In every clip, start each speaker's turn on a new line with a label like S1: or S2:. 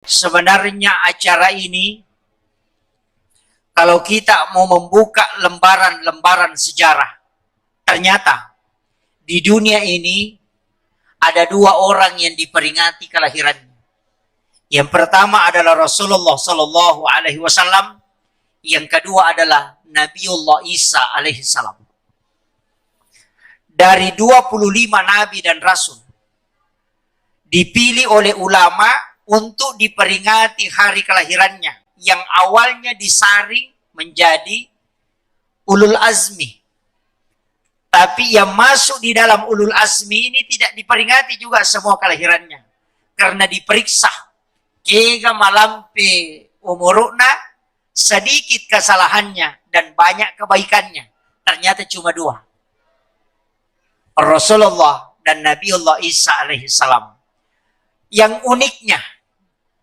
S1: Sebenarnya acara ini, kalau kita mau membuka lembaran-lembaran sejarah, ternyata di dunia ini ada dua orang yang diperingati kelahirannya. Yang pertama adalah Rasulullah Sallallahu Alaihi Wasallam. Yang kedua adalah Nabiullah Isa Alaihi Salam. Dari 25 nabi dan rasul, dipilih oleh ulama untuk diperingati hari kelahirannya, yang awalnya disaring menjadi ulul azmi. Tapi yang masuk di dalam ulul azmi ini tidak diperingati juga semua kelahirannya, karena diperiksa kega malampe umuruna, sedikit kesalahannya dan banyak kebaikannya. Ternyata cuma dua, Rasulullah dan Nabiullah Isa alaihi salam. Yang uniknya,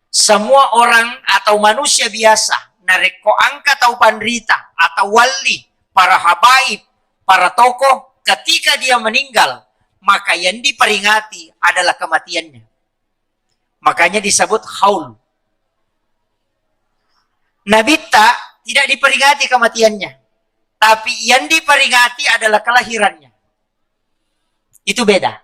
S1: semua orang atau manusia biasa, nareko angka atau pandrita atau wali, para habaib, para tokoh, ketika dia meninggal, maka yang diperingati adalah kematiannya. Makanya disebut haul. Nabi tidak diperingati kematiannya, tapi yang diperingati adalah kelahirannya. Itu beda.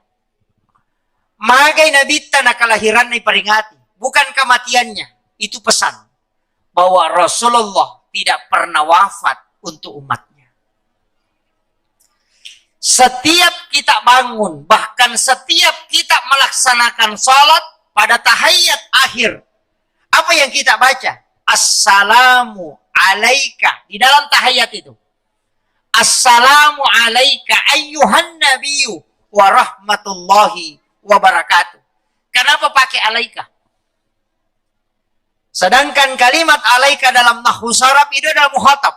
S1: Magai Nabi na kelahiran diperingati, bukan kematiannya. Itu pesan bahwa Rasulullah tidak pernah wafat untuk umatnya. Setiap kita bangun, bahkan setiap kita melaksanakan salat pada tahiyat akhir, apa yang kita baca? Assalamu alaika. Di dalam tahiyat itu, Assalamu alaika ayyuhan nabiyyu wa rahmatullahi wa barakatuh. Kenapa pakai alaika? Sedangkan kalimat alaika dalam nahwu saraf itu adalah muhatab.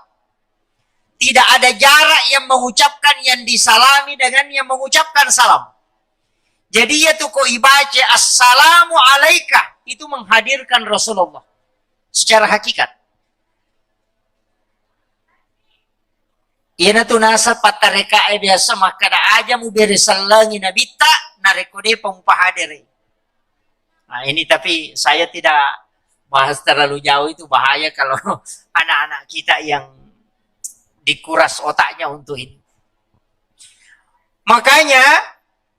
S1: Tidak ada jarak yang mengucapkan yang disalami dengan yang mengucapkan salam. Jadi ya tuh kau ibaca assalamu alaika, itu menghadirkan Rasulullah secara hakikat. Ina tu nasa patareka biasa maka da aja mu beresalangi nabita narekode pampahadere. Nah ini tapi saya tidak bahas terlalu jauh, itu bahaya kalau anak-anak kita yang dikuras otaknya untuk ini. Makanya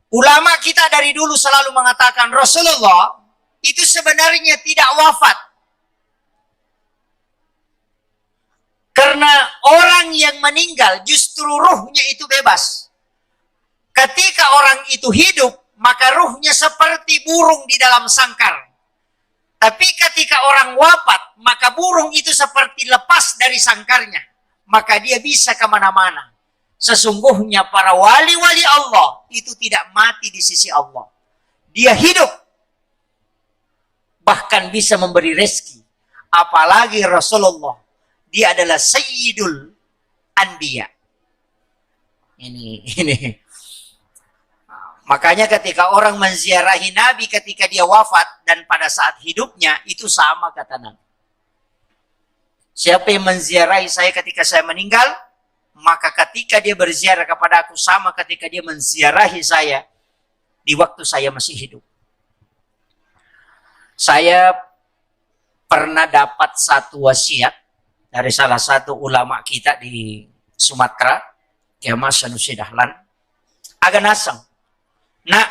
S1: ulama kita dari dulu selalu mengatakan Rasulullah itu sebenarnya tidak wafat. Karena orang yang meninggal justru ruhnya itu bebas. Ketika orang itu hidup, maka ruhnya seperti burung di dalam sangkar. Tapi ketika orang wafat, maka burung itu seperti lepas dari sangkarnya. Maka dia bisa kemana-mana. Sesungguhnya para wali-wali Allah itu tidak mati di sisi Allah. Dia hidup. Bahkan bisa memberi rezeki. Apalagi Rasulullah. Dia adalah Sayyidul Anbiya. Ini. Makanya ketika orang menziarahi Nabi ketika dia wafat dan pada saat hidupnya, itu sama kata Nabi. Siapa yang menziarahi saya ketika saya meninggal, maka ketika dia berziarah kepada aku sama ketika dia menziarahi saya di waktu saya masih hidup. Saya pernah dapat satu wasiat dari salah satu ulama kita di Sumatera, Kiai Mas Sanusi Dahlan. Agak nasang. Nah,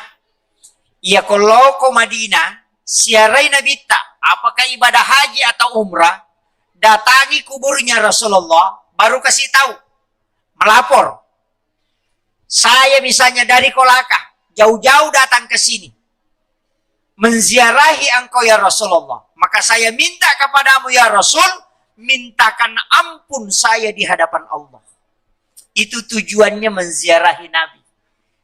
S1: ya kalau ke Madinah, siarai Nabi apakah ibadah haji atau umrah, datangi kuburnya Rasulullah, baru kasih tahu, melapor. Saya misalnya dari Kolaka, jauh-jauh datang ke sini, menziarahi engkau ya Rasulullah. Maka saya minta kepadamu ya Rasul, mintakan ampun saya di hadapan Allah. Itu tujuannya menziarahi Nabi.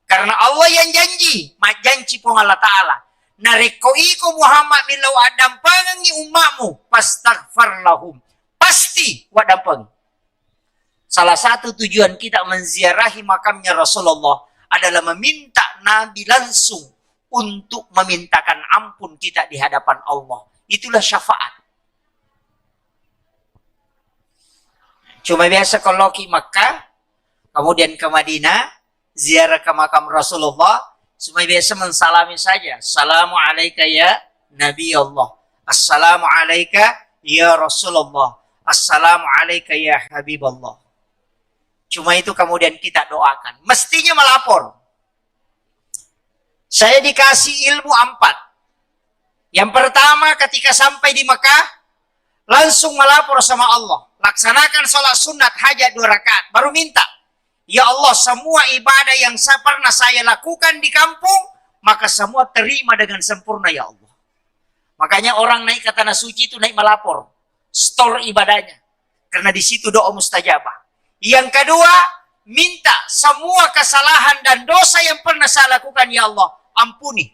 S1: Karena Allah yang janji pun Allah Ta'ala. Narekoiku Muhammad milau adam pengengi umatmu, pastaghfar lahum. Pasti wadampeng. Salah satu tujuan kita menziarahi makamnya Rasulullah adalah meminta Nabi langsung untuk memintakan ampun kita di hadapan Allah. Itulah syafaat. Cuma biasa kalau ke Makkah, kemudian ke Madinah, ziarah ke makam Rasulullah, cuma biasa mensalami saja. Assalamualaikum ya Nabi Allah. Assalamu alayka ya Rasulullah. Assalamu alayka ya Habiballah. Cuma itu kemudian kita doakan. Mestinya melapor. Saya dikasih ilmu 4. Yang pertama ketika sampai di Mekah, langsung melapor sama Allah. Laksanakan sholat sunat hajat 2 rakaat. Baru minta. Ya Allah, semua ibadah yang pernah saya lakukan di kampung, maka semua terima dengan sempurna ya Allah. Makanya orang naik ke tanah suci itu naik melapor. Store ibadahnya. Karena di situ doa mustajabah. Yang kedua, minta semua kesalahan dan dosa yang pernah saya lakukan, ya Allah, ampuni.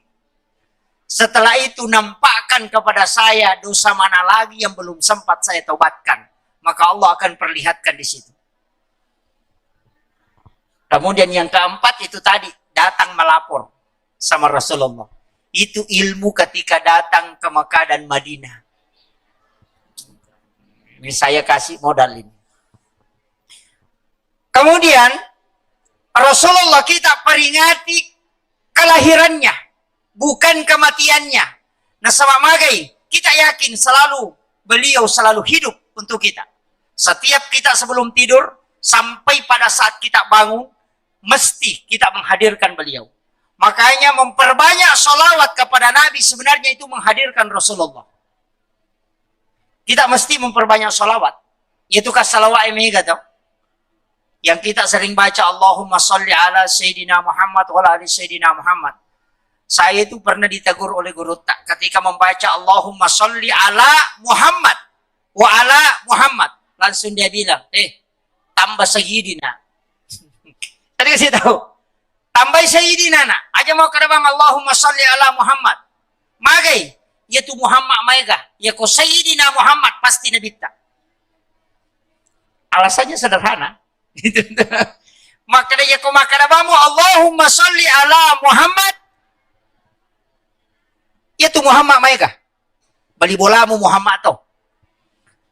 S1: Setelah itu nampakkan kepada saya dosa mana lagi yang belum sempat saya taubatkan. Maka Allah akan perlihatkan di situ. Kemudian yang keempat itu tadi, datang melapor sama Rasulullah. Itu ilmu ketika datang ke Mekah dan Madinah. Ini saya kasih modal ini. Kemudian Rasulullah kita peringati kelahirannya, bukan kematiannya. Nah, sama magai kita yakin beliau selalu hidup untuk kita. Setiap kita sebelum tidur sampai pada saat kita bangun, mesti kita menghadirkan beliau. Makanya memperbanyak sholawat kepada Nabi sebenarnya itu menghadirkan Rasulullah. Kita mesti memperbanyak sholawat. Yaitu salawat mega tau. Yang kita sering baca Allahumma sholli ala Sayyidina Muhammad wa ala ali Sayyidina Muhammad. Saya itu pernah ditegur oleh guru tak ketika membaca Allahumma sholli ala Muhammad wa ala Muhammad. Langsung dia bilang, tambah Sayyidina. Tadi kasih tahu. Tambah Sayyidina nak. Aja mau kadang Allahumma sholli ala Muhammad. Magai, yaitu Muhammad mega. Ya ko Sayyidina Muhammad pasti Nabi tak. Alasannya sederhana. Maka dia ko makadabamu Allahumma sholli ala Muhammad. Yaitu Muhammad mega. Bali bolamu Muhammad to.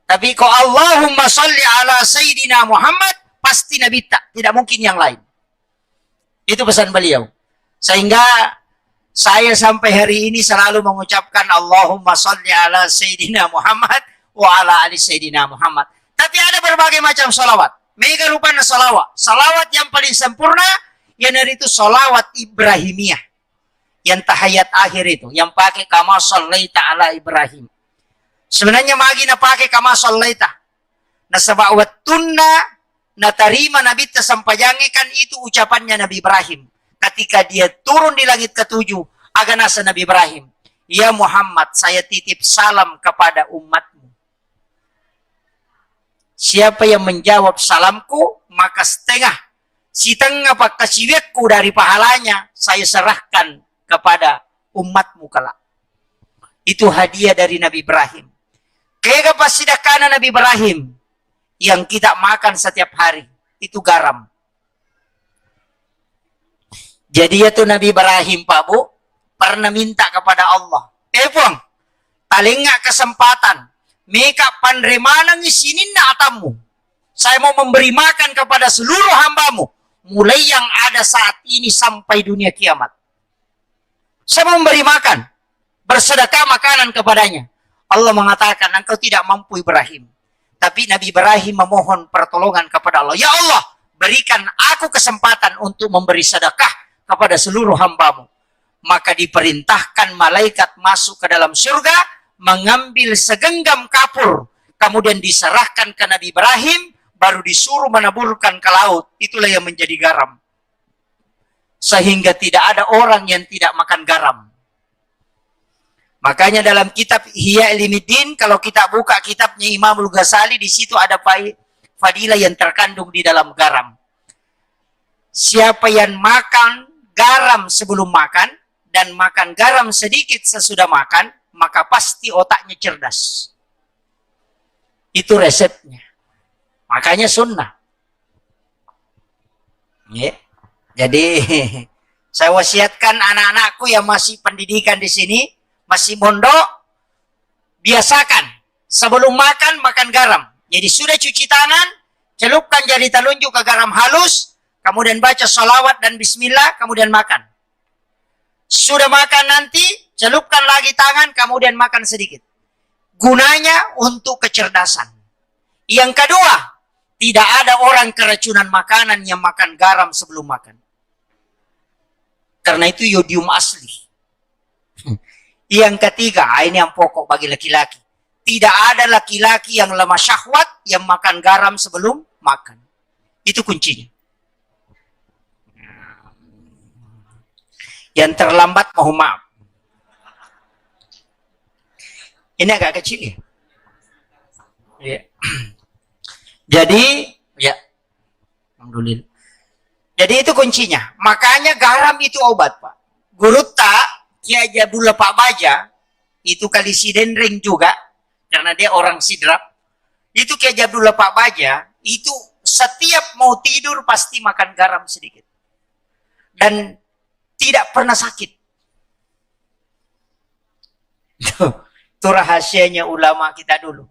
S1: Tapi ko Allahumma sholli ala Sayyidina Muhammad pasti Nabi tak. Tidak mungkin yang lain. Itu pesan beliau. Sehingga saya sampai hari ini selalu mengucapkan Allahumma sholli ala Sayyidina Muhammad wa ala ali Sayyidina Muhammad. Tapi ada berbagai macam salawat. Mega rupanya salawat. Salawat yang paling sempurna, yang dari itu salawat Ibrahimiyah. Yang tahiyat akhir itu. Yang pakai kama shallaita ala Ibrahim. Sebenarnya magi na pakai kama shallaita. Na sabawattunna na tarima Nabi tersampajangikan itu ucapannya Nabi Ibrahim. Ketika dia turun di langit ketujuh, aganasa Nabi Ibrahim. Ya Muhammad, saya titip salam kepada umatmu. Siapa yang menjawab salamku, maka setengah pakasiwekku dari pahalanya, saya serahkan kepada umatmu kelak. Itu hadiah dari Nabi Ibrahim. Kaya pasidakana Nabi Ibrahim, yang kita makan setiap hari, itu garam. Jadi itu Nabi Ibrahim, Pak Bu, pernah minta kepada Allah. Puang, talingga kesempatan. Meka panremanang isinin na atamu. Saya mau memberi makan kepada seluruh hambamu. Mulai yang ada saat ini sampai dunia kiamat. Saya mau memberi makan. Bersedekah makanan kepadanya. Allah mengatakan, engkau tidak mampu Ibrahim. Tapi Nabi Ibrahim memohon pertolongan kepada Allah. Ya Allah, berikan aku kesempatan untuk memberi sedekah kepada seluruh hambamu. Maka diperintahkan malaikat masuk ke dalam surga, mengambil segenggam kapur, kemudian diserahkan ke Nabi Ibrahim, baru disuruh menaburkan ke laut. Itulah yang menjadi garam. Sehingga tidak ada orang yang tidak makan garam. Makanya dalam kitab Ihya Ulumuddin, kalau kita buka kitabnya Imam Al-Ghazali, di situ ada fadilah yang terkandung di dalam garam. Siapa yang makan garam sebelum makan dan makan garam sedikit sesudah makan, maka pasti otaknya cerdas. Itu resepnya. Makanya sunnah. Ya. Jadi saya wasiatkan anak-anakku yang masih pendidikan di sini, masih mondok, biasakan sebelum makan makan garam. Jadi sudah cuci tangan, celupkan jari telunjuk ke garam halus, kemudian baca sholawat dan bismillah, kemudian makan. Sudah makan nanti, celupkan lagi tangan, kemudian makan sedikit. gunanya untuk kecerdasan. Yang kedua, tidak ada orang keracunan makanan yang makan garam sebelum makan. Karena itu yodium asli. Yang ketiga, ini yang pokok bagi laki-laki. Tidak ada laki-laki yang lemah syahwat yang makan garam sebelum makan. Itu kuncinya. Yang terlambat mohon maaf. Ini agak kecil ya. Ya. Jadi, ya, alhamdulillah. Jadi itu kuncinya. Makanya garam itu obat, Pak. Gurutta, Kiai Abdullah Pak Baja, itu kali sidendring juga, karena dia orang sidrap. Itu Kiai Abdullah Pak Baja, itu setiap mau tidur pasti makan garam sedikit. Dan tidak pernah sakit. Itu rahasianya ulama kita dulu.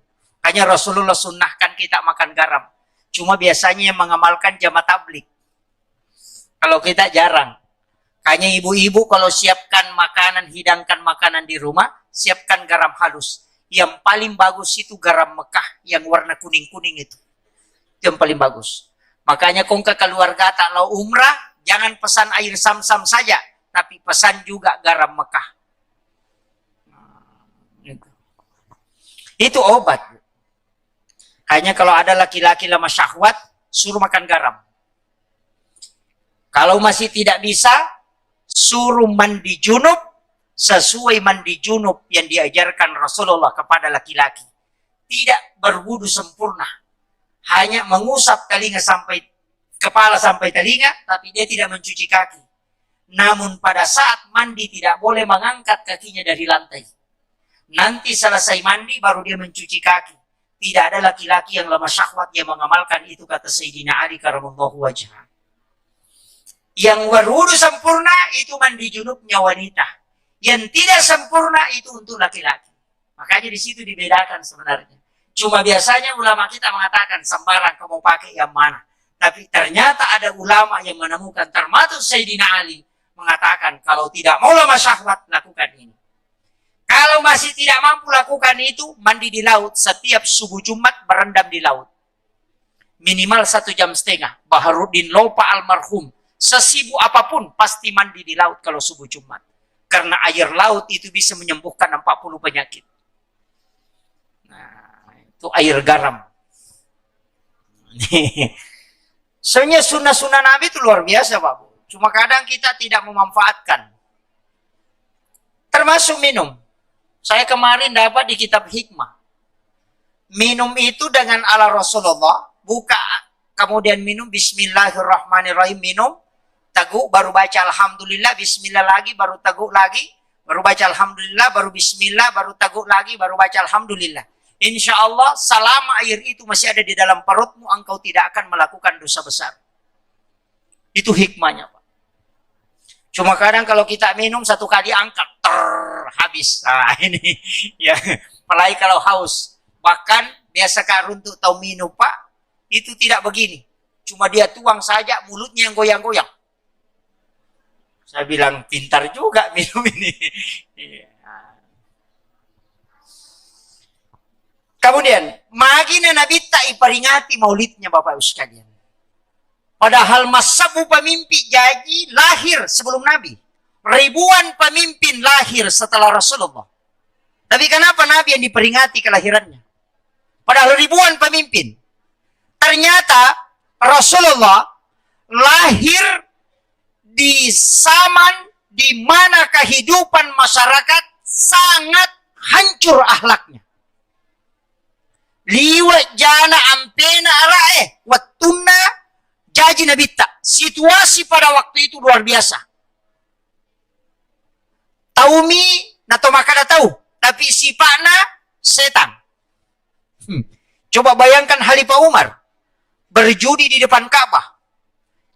S1: Hanya Rasulullah sunnahkan kita makan garam. Cuma biasanya yang mengamalkan jamaah tablik. Kalau kita jarang. Hanya ibu-ibu kalau siapkan makanan, hidangkan makanan di rumah, siapkan garam halus. Yang paling bagus itu garam Mekah yang warna kuning-kuning itu. Itu yang paling bagus. Makanya kong ke keluarga kalau umrah, jangan pesan air sam-sam saja, tapi pesan juga garam Mekah. Itu obat. Hanya kalau ada laki-laki lemah syahwat, suruh makan garam. Kalau masih tidak bisa, suruh mandi junub sesuai mandi junub yang diajarkan Rasulullah kepada laki-laki. Tidak berwudu sempurna. Hanya mengusap telinga sampai kepala sampai telinga, tapi dia tidak mencuci kaki. Namun pada saat mandi tidak boleh mengangkat kakinya dari lantai. Nanti selesai mandi baru dia mencuci kaki. Tidak ada laki-laki yang lemah syahwat yang mengamalkan itu, kata Sayyidina Ali karamallahu wajhah. Yang berwudu sempurna itu mandi junubnya wanita. Yang tidak sempurna itu untuk laki-laki. Makanya di situ dibedakan sebenarnya. Cuma biasanya ulama kita mengatakan sembarang kamu pakai yang mana. Tapi ternyata ada ulama yang menemukan, termasuk Sayyidina Ali, mengatakan kalau tidak mau lemah syahwat lakukan ini. Kalau masih tidak mampu lakukan itu, mandi di laut. Setiap subuh Jumat berendam di laut. Minimal 1,5 jam. Baharuddin Lopa almarhum, sesibuk apapun pasti mandi di laut kalau subuh Jumat. Karena air laut itu bisa menyembuhkan 40 penyakit. Nah, itu air garam. Sebenarnya sunnah-sunnah Nabi itu luar biasa, Pak. Cuma kadang kita tidak memanfaatkan. Termasuk minum. Saya kemarin dapat di kitab hikmah. Minum itu dengan ala Rasulullah. Buka, kemudian minum bismillahirrahmanirrahim. Minum, teguk, baru baca alhamdulillah, bismillah lagi, baru teguk lagi. Baru baca alhamdulillah, baru bismillah, baru teguk lagi, baru baca alhamdulillah. Insya Allah, selama air itu masih ada di dalam perutmu, engkau tidak akan melakukan dosa besar. Itu hikmahnya, Pak. Cuma kadang kalau kita minum satu kali angkat, habis. Nah, ini ya, apalagi kalau haus. Bahkan biasa Kak untuk tahu minum, Pak, itu tidak begini. Cuma dia tuang saja, mulutnya yang goyang-goyang. Saya bilang pintar juga minum ini. Kemudian, magina Nabi tak iperingati maulidnya Bapak Ibu sekalian. Padahal masabu pemimpi jadi lahir sebelum Nabi. Ribuan pemimpin lahir setelah Rasulullah. Tapi kenapa Nabi yang diperingati kelahirannya? Padahal ribuan pemimpin. Ternyata Rasulullah lahir di zaman di mana kehidupan masyarakat sangat hancur akhlaknya. Liwat jana ampena arae wattuna jaji nabita. Situasi pada waktu itu luar biasa. Taumi nato makada tahu, tapi sifatnya setan. Coba bayangkan Khalifah Umar berjudi di depan Ka'bah.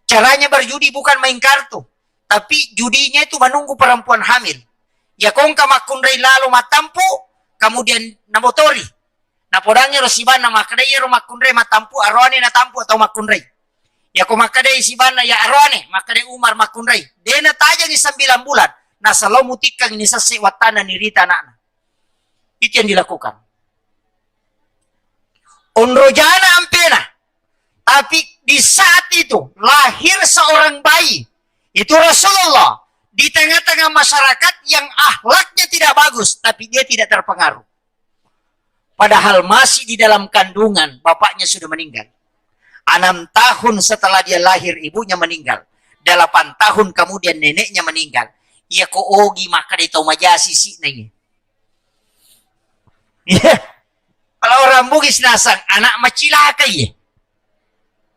S1: Caranya berjudi bukan main kartu, tapi judinya itu menunggu perempuan hamil. Ya kongka makunrei lalu matampu, kemudian namotori. Napodangnya rosibana makadai makunrei matampu arwane na tampu atau makunrei. Ya ko makadai sibana ya arwane makadai Umar makunrei. Dena taja ni 9 bulan. Nasa lo mutikang ini sa sewatana ni Rita anak. Itu yang dilakukan. Onrojana ampena. Tapi di saat itu lahir seorang bayi. Itu Rasulullah. Di tengah-tengah masyarakat yang akhlaknya tidak bagus. Tapi dia tidak terpengaruh. Padahal masih di dalam kandungan. Bapaknya sudah meninggal. 6 tahun setelah dia lahir ibunya meninggal. 8 tahun kemudian neneknya meninggal. Ia ko ogi maka dia tahu majasi si nanya. Ya. Kalau orang Bugis nasang anak macilaka ya.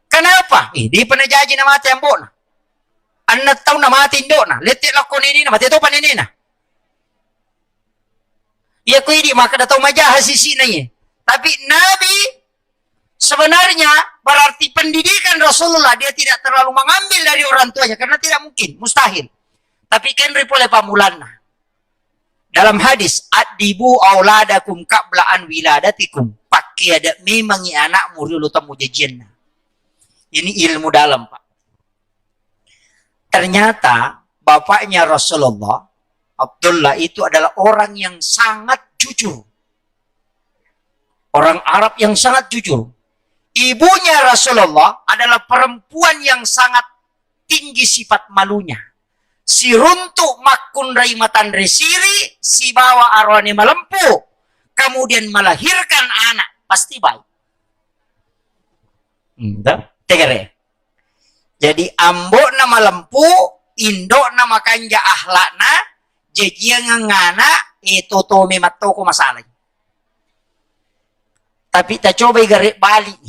S1: Kenapa? Di pernah jaji na mati ang bona. Anak tahu na mati indo na. Letik lako nini na mati to pa nini na. Ia ko hindi maka dia tahu majasi si nanya. Tapi Nabi sebenarnya berarti pendidikan Rasulullah dia tidak terlalu mengambil dari orang tuanya karena tidak mungkin, mustahil. Tapi kan oleh pamulanna. Dalam hadis, adibu auladakum qablaan wiladatikum. Pakai ada memangi anakmu dulu temu jajianna. Ini ilmu dalam, Pak. Ternyata bapaknya Rasulullah, Abdullah itu adalah orang yang sangat jujur. Orang Arab yang sangat jujur. Ibunya Rasulullah adalah perempuan yang sangat tinggi sifat malunya. Si runtuk makun raimatan resiri, si bawa arwani malempu, kemudian melahirkan anak, pasti baik. Tegere. Jadi ambo nama lempu, indo nama kanja ahlakna, jadi yang ngana, itu to mematoko masalah. Tapi kita coba garik balik.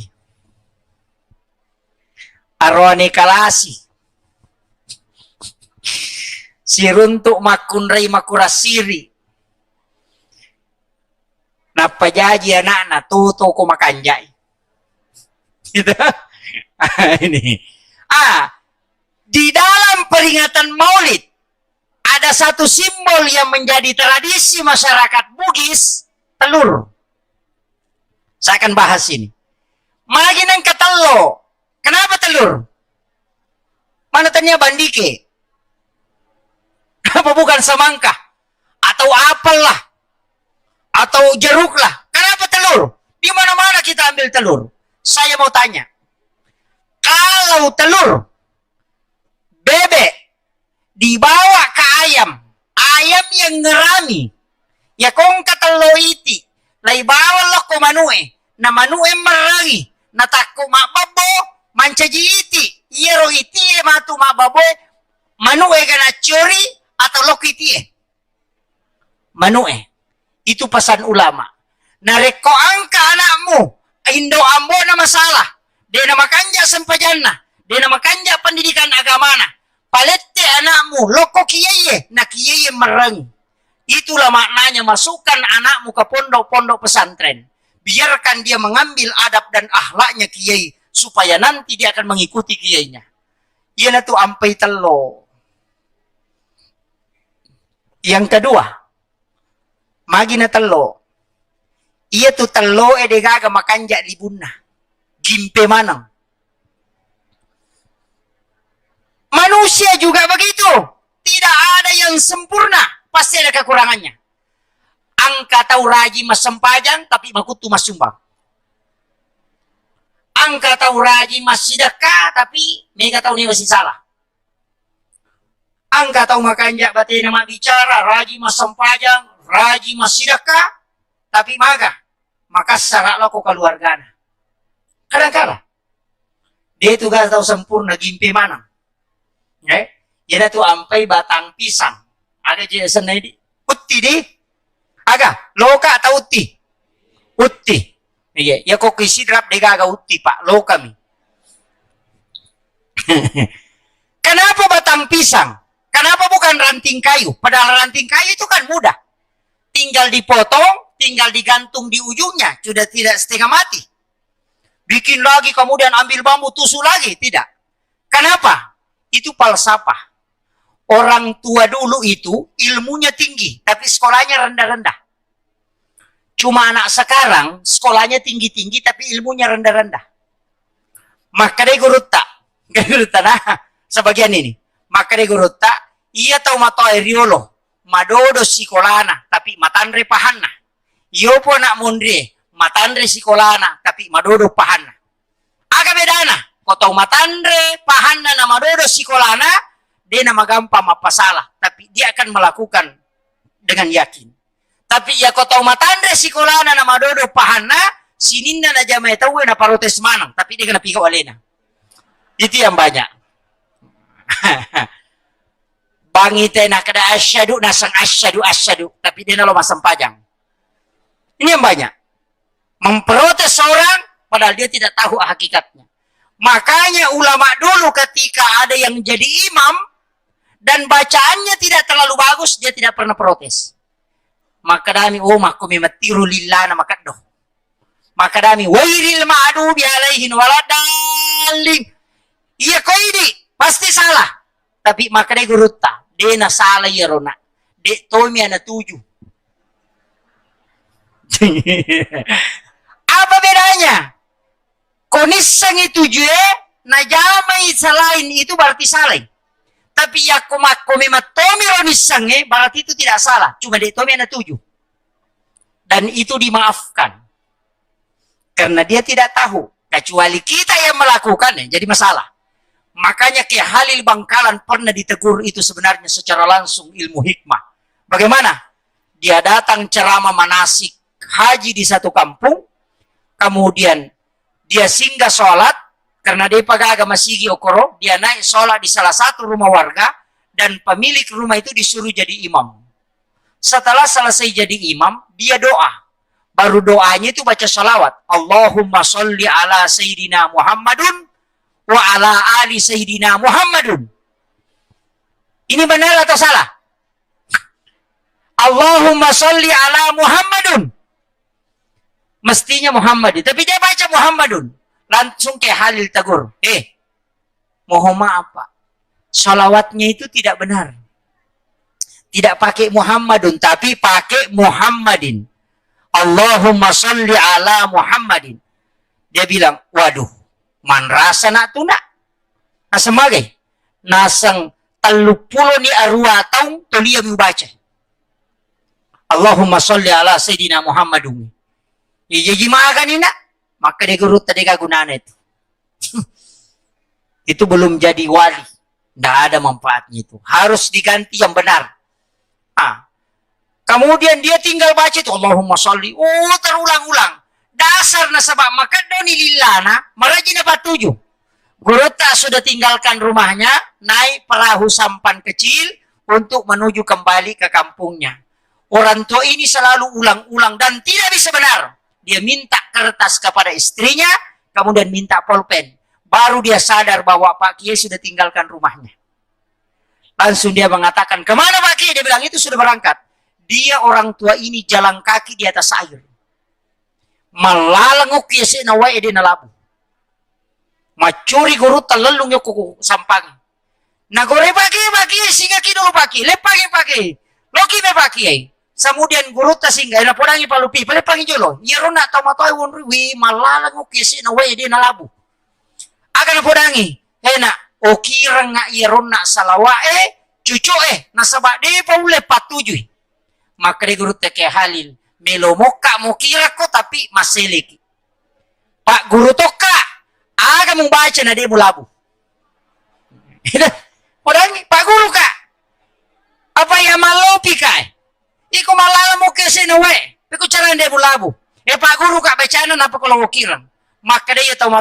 S1: Arwani kalasi. Si runtuk makunrai makurasiri. Napa jaji anak-anak tuto ko makanjai. Gitu. Ini. Di dalam peringatan Maulid ada satu simbol yang menjadi tradisi masyarakat Bugis, telur. Saya akan bahas ini. Maginang katelo. Kenapa telur? Mana tanya bandike? Kenapa bukan semangka? Atau apel lah? Atau jeruk lah? Kenapa telur? Di mana-mana kita ambil telur. Saya mau tanya. Kalau telur, bebek, dibawa ke ayam. Ayam yang ngerami. Ya kong katelo iti. Lai bawa lo ko manue. Na manue merangi. Na tako mababo. Mancaji iti. Iyero iti matu mababo. Manue gana curi. Atau lokiti manue. Itu pesan ulama. Nareko angka anakmu. Indo ambo na masalah. Dia nama kanja sempajana. Dia nama kanja pendidikan agamana. Palette anakmu. Loko kiyaye. Na kiyaye mereng. Itulah maknanya masukkan anakmu ke pondok-pondok pesantren. Biarkan dia mengambil adab dan akhlaknya kiai. Supaya nanti dia akan mengikuti kiainya. Ia tu ampai telo. Yang kedua, magina telo. Ia tu telo edegaga makanja libunna. Gimpe manang. Manusia juga begitu. Tidak ada yang sempurna. Pasti ada kekurangannya. Angka tahu raji mas sempajang, tapi makutu mas sumbang. Angka tahu raji mas sedekah, tapi mega tahu ini masih salah. Angka tahu makanjak batin nama bicara, raji mas sempajang, raji mas sedekah, tapi maga. Maka secara loko keluargana. Kadang-kadang. Dia itu gak tahu sempurna gimpe mana. Jadi tuh ampai batang pisang. Ada jesan ini. Utti di. Aga, loka atau utti? Utti. Iya, ya kok isidrap deh gaga utti pak, loka mi. Kenapa batang pisang? Kenapa bukan ranting kayu? Padahal ranting kayu itu kan mudah. Tinggal dipotong, tinggal digantung di ujungnya. Sudah tidak setengah mati. Bikin lagi, kemudian ambil bambu, tusuk lagi. Tidak. Kenapa? Itu falsafah. Orang tua dulu itu ilmunya tinggi. Tapi sekolahnya rendah-rendah. Cuma anak sekarang, sekolahnya tinggi-tinggi, tapi ilmunya rendah-rendah. Maka dia gurutta. Nah, sebagian ini. Maka dia gurutta. Iya tahu mato eriolo, madodo sikolana, tapi matanre pahanna. Iyo po nak mundre, matandre sikolana tapi madodo pahanna. Aga bedana. Kau tahu matandre pahanna na madodo sikolana, dia nama gampang apa salah, tapi dia akan melakukan dengan yakin. Tapi ya kau tahu matandre sikolana na madodo pahanna, sininna na jamai tahu na protes manang, tapi dia kena pika walena. Itu yang banyak. Bangite nak kada asyadu nasang asyadu, tapi dia nalo masam pajang. Ini yang banyak. Memprotes seorang padahal dia tidak tahu hakikatnya. Makanya ulama dulu ketika ada yang jadi imam dan bacaannya tidak terlalu bagus, dia tidak pernah protes. Maka dami makum matiru lillah na makaddo. Maka dami wairil ma'dubi alaihin waladallin. Iya kau ini pasti salah. Tapi maka dia gurutta. Dia na salah ya rona. Dia tomi ana 7. Apa bedanya? Konisang itu juga na jamai selain itu berarti salah. Tapi ya komi matomi ronisang berarti itu tidak salah. Cuma dia tomi ana 7. Dan itu dimaafkan. Karena dia tidak tahu. Kecuali kita yang melakukannya jadi masalah. Makanya Kiai Halil Bangkalan pernah ditegur itu sebenarnya secara langsung ilmu hikmah. Bagaimana? Dia datang ceramah manasik haji di satu kampung, kemudian dia singgah sholat, karena dia pakai agama Sigi Okoro, dia naik sholat di salah satu rumah warga, dan pemilik rumah itu disuruh jadi imam. Setelah selesai jadi imam, dia doa. Baru doanya itu baca sholawat. Allahumma sholli ala Sayyidina Muhammadun wa ala ali Sayyidina Muhammadun. Ini benar atau salah? Allahumma sholli ala Muhammadun. Mestinya Muhammadin. Tapi dia baca Muhammadun. Langsung ke Halil tegur. Mohon maaf Pak. Sholawatnya itu tidak benar. Tidak pakai Muhammadun. Tapi pakai Muhammadin. Allahumma sholli ala Muhammadin. Dia bilang, waduh. Man rasa nak tu nak. Nasa magay. Nasang 30 ni arwa taong tuliya membaca. Allahumma sholli ala Sayyidina Muhammadun. Jadi maaga ni nak. Maka dia gurut tadi kagunaan itu. Itu belum jadi wali. Tidak ada manfaatnya itu. Harus diganti yang benar. Kemudian dia tinggal baca itu. Allahumma sholli. Terulang-ulang. Dasar na sabak maka doni lillana marajina 7. Guru tak sudah tinggalkan rumahnya, naik perahu sampan kecil untuk menuju kembali ke kampungnya. Orang tua ini selalu ulang-ulang dan tidak bisa benar. Dia minta kertas kepada istrinya, kemudian minta pulpen. Baru dia sadar bahwa Pak Kiai sudah tinggalkan rumahnya. Langsung dia mengatakan, kemana Pak Kiai? Dia bilang, itu sudah berangkat. Dia orang tua ini jalan kaki di atas air. Malalangok yasi na wae di nalabu. Macuri guru talalung yo kuku sampang. Nagore pagi singa kidolo pagi, lepagi pagi. Loki me pagi. Kemudian guru ta singa ina podangi palupi, pagi jolo. Yero na tamatoi wonri wi malalangok yasi na wae di nalabu. Aga na podangi. Ena okira nga yero na salawae cucu nasaba de paule 47. Maka de guru te ke Halil melo moka mo kira ko tapi maseliki. Pak guru toka aga mong baca na dia mulabu. Orang Pak guru ka apa ya malopi ka iko malala mo kasi na we pero cara dia mulabu. Pak guru ka bacaan na apa kalau kirang. Maka dia tahu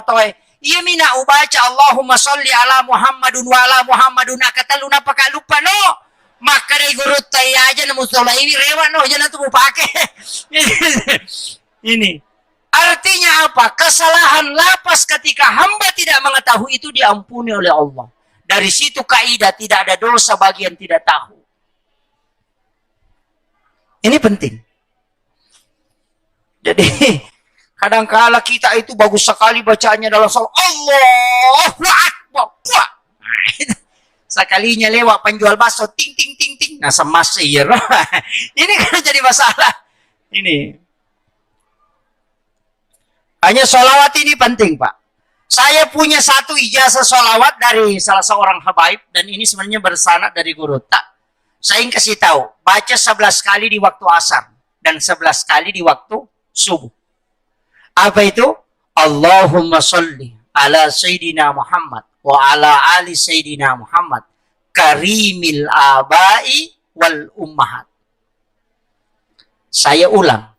S1: iya mina ubaca Allahumma sholli ala Muhammadun wa ala Muhammadun akatalu na pakalupa no. Maka dari guru taya aja na musola ini rewan no jangan tuh pakai. Ini artinya apa? Kesalahan lapas ketika hamba tidak mengetahui itu diampuni oleh Allah. Dari situ kaidah tidak ada dosa bagi yang tidak tahu. Ini penting. Jadi kadang-kala kita itu bagus sekali bacaannya dalam salat Allahu Akbar. Sekalinya lewat penjual bakso ting ting ting ting nasa masir. Ini kan jadi masalah. Ini hanya sholawat ini penting Pak. Saya punya satu ijazah sholawat dari salah seorang habaib dan ini sebenarnya bersanad dari guru tak. Saya ingin kasih tahu baca 11 kali di waktu asar dan 11 kali di waktu subuh. Apa itu? Allahumma salli ala Sayyidina Muhammad wa ala ali Sayyidina Muhammad karimil abai wal ummahat. Saya ulang.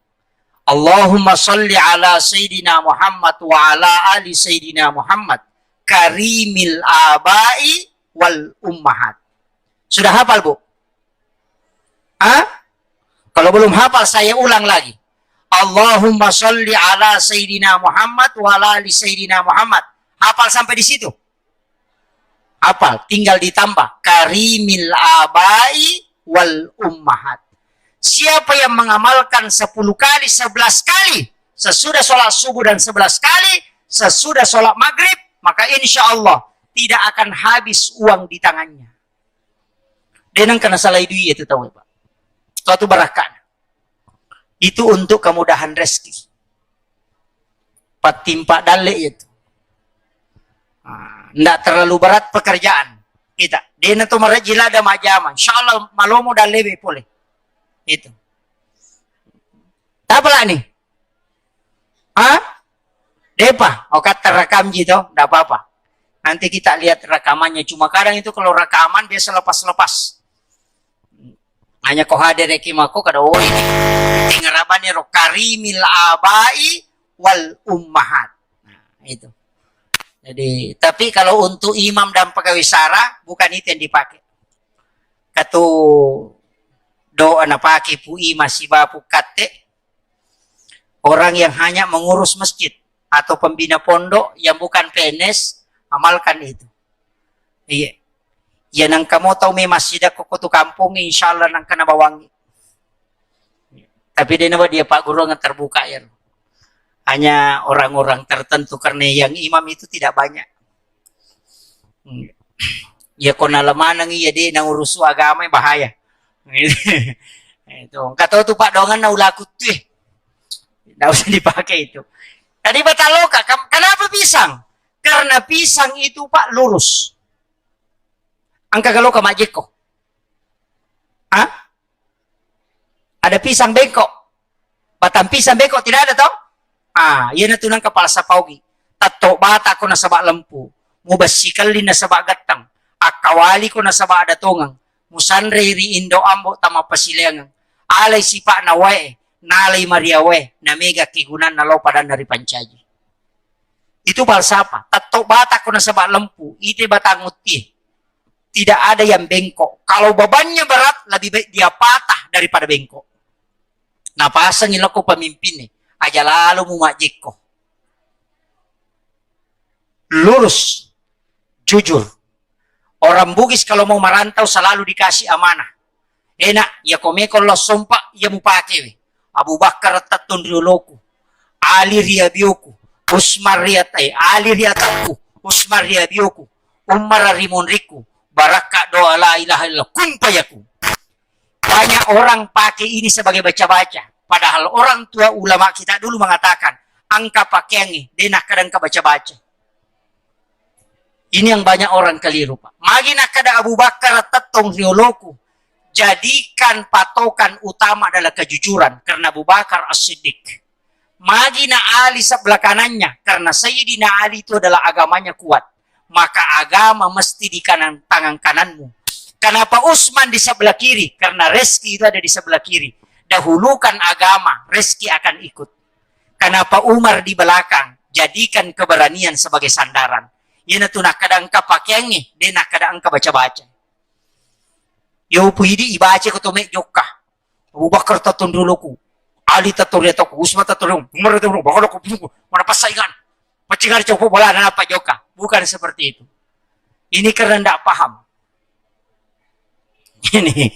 S1: Allahumma salli ala Sayyidina Muhammad wa ala ali Sayyidina Muhammad karimil abai wal ummahat. Sudah hafal, Bu? Kalau belum hafal, saya ulang lagi. Allahumma salli ala Sayyidina Muhammad wa ala ali Sayyidina Muhammad. Hafal sampai di situ? Hafal, tinggal ditambah karimil abai wal ummahat. Siapa yang mengamalkan 10 kali, 11 kali sesudah sholat subuh dan 11 kali sesudah sholat maghrib, maka insya Allah tidak akan habis uang di tangannya. Denang kena salah itu tahu Pak. Suatu barakan. Itu untuk kemudahan rezeki. Patimpa dale itu. Tidak terlalu berat pekerjaan kita. Dia itu merajila ada majaman. Insyaallah malomo dan lebih boleh. Itu. Tak apa nih? Depa, kata rekam gitu, tidak apa-apa. Nanti kita lihat rekamannya. Cuma kadang itu kalau rekaman biasa lepas-lepas. Hanya kau hadir rekimako kada ini. Tingarabannya ro karimil abai wal ummahat. Nah, itu. Jadi, tapi kalau untuk imam dan pegawai sara bukan itu yang dipakai. Katu doa na pakai pui masih bapu kate. Orang yang hanya mengurus masjid atau pembina pondok yang bukan PNS, amalkan itu. Iya. Ya nang kamu tahu me masjid aku tu kampung insyaallah nang kana bawangi. Tapi dia Pak Guru yang terbuka ya. Hanya orang-orang tertentu karena yang imam itu tidak banyak. Ya kona lemanang iya dia nang urus agama bahaya. Itu. Kata tu Pak Dongan na ulakut tuh. Tidak usah dipakai itu. Tadi bataloka, kenapa pisang? Karena pisang itu Pak lurus. Angka kalau ke majeko. Ada pisang bengkok. Batang pisang bengkok tidak ada toh? Yan na tunang kepala sa paugi. Tato bata ko na sabak lempu. Mubasikali na sabak gatang. Akawali ko na sabak adatungang. Musanre ri indo ambo tama pasilengang. Alay sipa na wae. Nalay Maria wae. Na mega kigunan na lopadan dari pancaji. Itu balsapa. Tato bata ko na sabak lempu. Ite batangut tidak ada yang bengkok. Kalau bebannya berat, lebih baik dia patah daripada bengkok. Nah, pasang ko pemimpin nih. Aja lalu mumajikko. Lurus. Jujur. Orang Bugis kalau mau merantau selalu dikasih amanah. Enak. Ya komeko lo sompak, ya mupake. Abu Bakar tatun rioloku. Ali riabioku. Usmar riatai. Ali riataku. Usmar riabioku. Umar rimonriku. Baraka doa la ilaha illallah kun payaku. Banyak orang pakai ini sebagai baca-baca. Padahal orang tua ulama kita dulu mengatakan, angka pakaiannya, dia nak kadang baca-baca. Ini yang banyak orang keliru, Pak. Magi nak kada Abu Bakar tetong rioloku. Jadikan patokan utama adalah kejujuran. Karena Abu Bakar As-Siddiq. Magi na Ali sebelah kanannya. Karena Sayyidina Ali itu adalah agamanya kuat. Maka agama mesti di tangan kananmu. Kenapa Utsman di sebelah kiri? Karena rezeki itu ada di sebelah kiri. Dahulukan agama, rezeki akan ikut. Kenapa Umar di belakang? Jadikan keberanian sebagai sandaran. Ia na nak kadang ka pakaiannya, dia nak kadang ka baca-baca. Yo puidi ibaca ko tumek jokka. Abu Bakar tatun duluku. Ali tatun retoku, Utsman tatun, Umar tatun, bakal ko mana pasaingan. Pacingar coba bola dan apa joka. Bukan seperti itu. Ini karena tidak paham. Ini.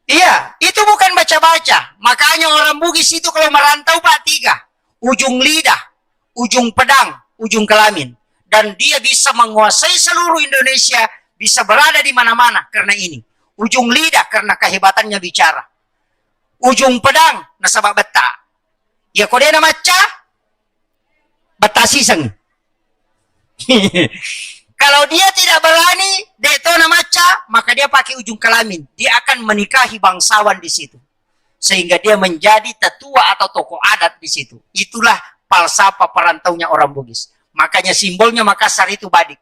S1: Iya, itu bukan baca-baca. Makanya orang Bugis itu kalau merantau Pak 3. Ujung lidah, ujung pedang, ujung kelamin. Dan dia bisa menguasai seluruh Indonesia. Bisa berada di mana-mana karena ini. Ujung lidah karena kehebatannya bicara. Ujung pedang, nasabak beta. Ya kau dia nama cah. Batasi sang. Kalau dia tidak berani, detona maca, maka dia pakai ujung kelamin. Dia akan menikahi bangsawan di situ. Sehingga dia menjadi tetua atau tokoh adat di situ. Itulah falsafah perantaunya orang Bugis. Makanya simbolnya Makassar itu badik.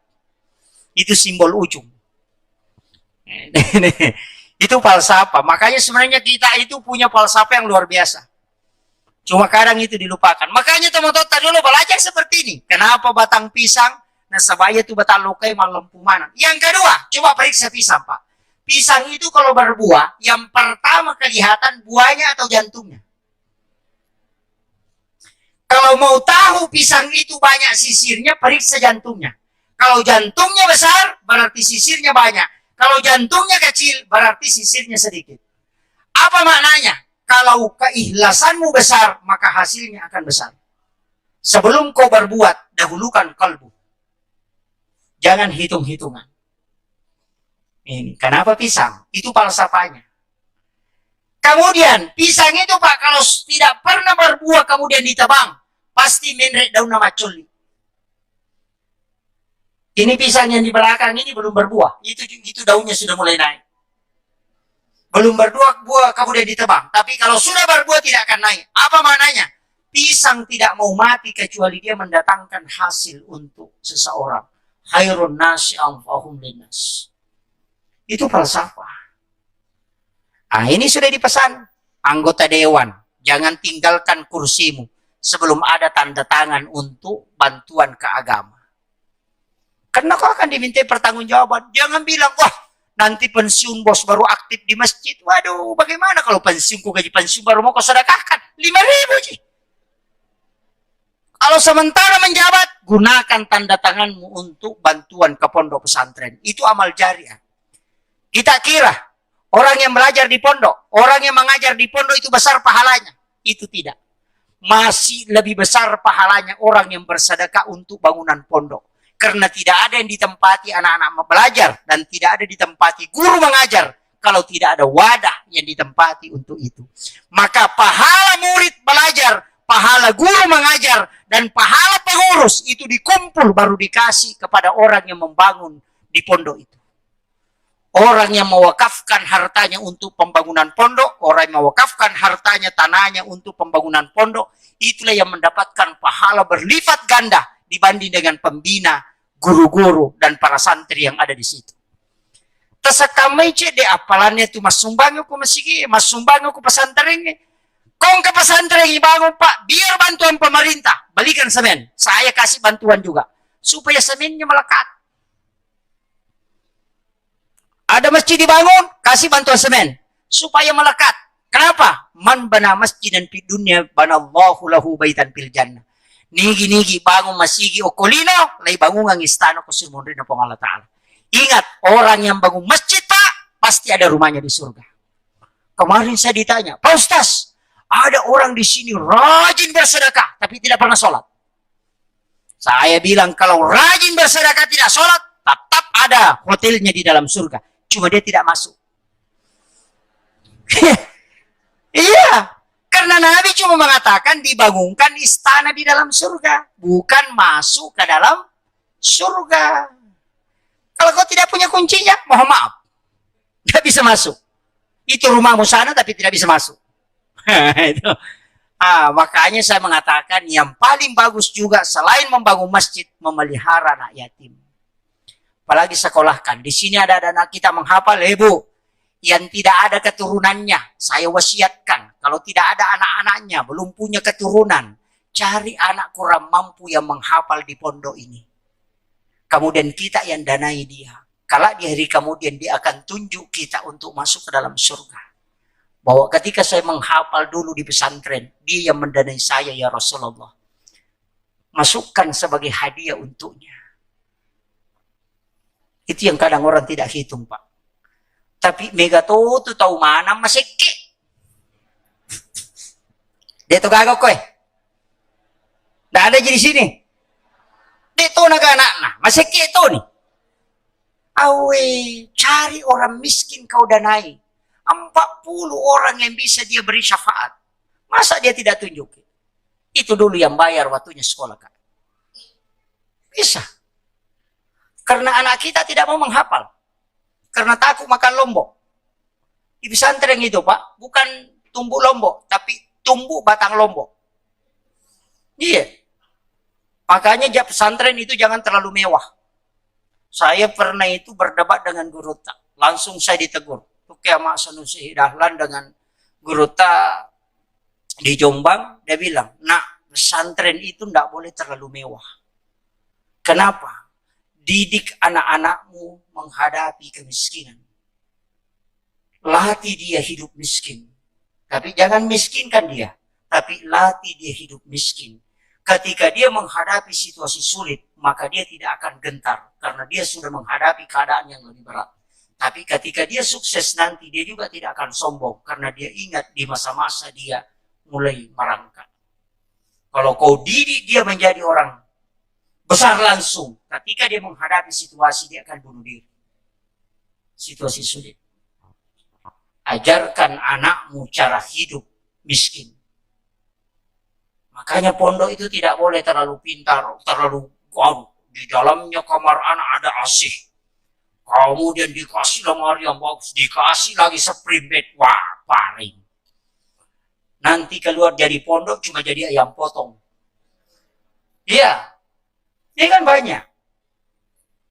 S1: Itu simbol ujung. Itu falsafah. Makanya sebenarnya kita itu punya falsafah yang luar biasa. Cuma kadang itu dilupakan. Makanya teman-teman dulu belajar seperti ini. Kenapa batang pisang? Nasabaya itu batang lokai malampu mana. Yang kedua, coba periksa pisang, Pak. Pisang itu kalau berbuah, yang pertama kelihatan buahnya atau jantungnya. Kalau mau tahu pisang itu banyak sisirnya, periksa jantungnya. Kalau jantungnya besar, berarti sisirnya banyak. Kalau jantungnya kecil, berarti sisirnya sedikit. Apa maknanya? Kalau keikhlasanmu besar, maka hasilnya akan besar. Sebelum kau berbuat, dahulukan kalbu. Jangan hitung-hitungan. Ini kenapa pisang? Itu falsafahnya. Kemudian pisang itu Pak, kalau tidak pernah berbuah kemudian ditebang, pasti menrek daun nama culi. Ini pisang yang di belakang ini belum berbuah. Itu daunnya sudah mulai naik. Belum berbuah kemudian ditebang. Tapi kalau sudah berbuah tidak akan naik. Apa maknanya? Pisang tidak mau mati kecuali dia mendatangkan hasil untuk seseorang. Khairun nasi anfa'uhum linnas. Itu falsafah. Ah, ini sudah dipesan anggota dewan, jangan tinggalkan kursimu sebelum ada tanda tangan untuk bantuan ke agama. Karena kau akan diminta pertanggungjawaban. Jangan bilang, wah nanti pensiun bos baru aktif di masjid. Waduh, bagaimana kalau pensiunku gaji pensiun baru mau kau sedekahkan 5.000 sih. Kalau sementara menjabat, gunakan tanda tanganmu untuk bantuan ke pondok pesantren. Itu amal jariah. Kita kira orang yang belajar di pondok, orang yang mengajar di pondok itu besar pahalanya. Itu tidak. Masih lebih besar pahalanya orang yang bersedekah untuk bangunan pondok. Karena tidak ada yang ditempati anak-anak belajar dan tidak ada ditempati guru mengajar kalau tidak ada wadah yang ditempati untuk itu. Maka pahala murid belajar, pahala guru mengajar, dan pahala pengurus itu dikumpul baru dikasih kepada orang yang membangun di pondok itu. Orang yang mewakafkan hartanya untuk pembangunan pondok, orang yang mewakafkan hartanya, tanahnya untuk pembangunan pondok, itulah yang mendapatkan pahala berlipat ganda dibanding dengan pembina, guru-guru, dan para santri yang ada di situ. Tersekamai cede apalannya itu mas sumbang aku masih mas sumbang aku pesantren. Kong ke pesantren bangun Pak, biar bantuan pemerintah, belikan semen. Saya kasih bantuan juga supaya semennya melekat. Ada masjid dibangun, kasih bantuan semen supaya melekat. Kenapa? Man bana masjidan fid dunya banallahu lahu baitan fil jannah. Nigi bangun masjid okolino, lay bangun ang istana ko sulmunrin na Allah Ta'ala. Ingat, orang yang bangun masjid Pak, pasti ada rumahnya di surga. Kemarin saya ditanya, Pak Ustaz, ada orang di sini rajin bersedekah, tapi tidak pernah sholat. Saya bilang, kalau rajin bersedekah tidak sholat, tetap ada hotelnya di dalam surga. Cuma dia tidak masuk. Iya, karena Nabi cuma mengatakan dibangunkan istana di dalam surga, bukan masuk ke dalam surga. Kalau kau tidak punya kuncinya, mohon maaf, tidak bisa masuk. Itu rumahmu sana tapi tidak bisa masuk. Itu. Makanya saya mengatakan yang paling bagus juga selain membangun masjid, memelihara anak yatim. Apalagi sekolahkan. Di sini ada anak kita menghafal, Bu, yang tidak ada keturunannya. Saya wasiatkan, kalau tidak ada anak-anaknya, belum punya keturunan, cari anak kurang mampu yang menghafal di pondok ini. Kemudian kita yang danai dia. Kalau di hari kemudian dia akan tunjuk kita untuk masuk ke dalam surga. Bahwa ketika saya menghafal dulu di pesantren, dia yang mendanai saya ya Rasulullah. Masukkan sebagai hadiah untuknya. Itu yang kadang orang tidak hitung, Pak. Tapi Megato itu tahu mana masiki. Dia tuh gagok kowe. Nggak ada di sini. Dia tuh anak nah masiki itu nih. Awe, cari orang miskin kau danai. 40 orang yang bisa dia beri syafaat. Masa dia tidak tunjuk? Itu dulu yang bayar waktunya sekolah, Kak. Bisa. Karena anak kita tidak mau menghafal. Karena takut makan lombok. Di pesantren itu, Pak, bukan tumbuh lombok, tapi tumbuh batang lombok. Iya. Makanya pesantren itu jangan terlalu mewah. Saya pernah itu berdebat dengan guru tak. Langsung saya ditegur. Oke, Mak Sanusi Dahlan dengan guru tak di Jombang. Dia bilang, nak, pesantren itu tidak boleh terlalu mewah. Kenapa? Didik anak-anakmu menghadapi kemiskinan. Latih dia hidup miskin. Tapi jangan miskinkan dia. Tapi latih dia hidup miskin. Ketika dia menghadapi situasi sulit, maka dia tidak akan gentar. Karena dia sudah menghadapi keadaan yang lebih berat. Tapi ketika dia sukses nanti, dia juga tidak akan sombong. Karena dia ingat di masa-masa dia mulai merangkak. Kalau kau didik dia menjadi orang besar langsung, ketika dia menghadapi situasi, dia akan bunuh diri. Situasi sulit. Ajarkan anakmu cara hidup miskin. Makanya pondok itu tidak boleh terlalu pintar, terlalu di dalamnya kamar anak ada AC. Kemudian dikasih lemari yang bagus, dikasih lagi spring bed. Wah, paling. Nanti keluar dari pondok cuma jadi ayam potong. Iya. Ini kan banyak.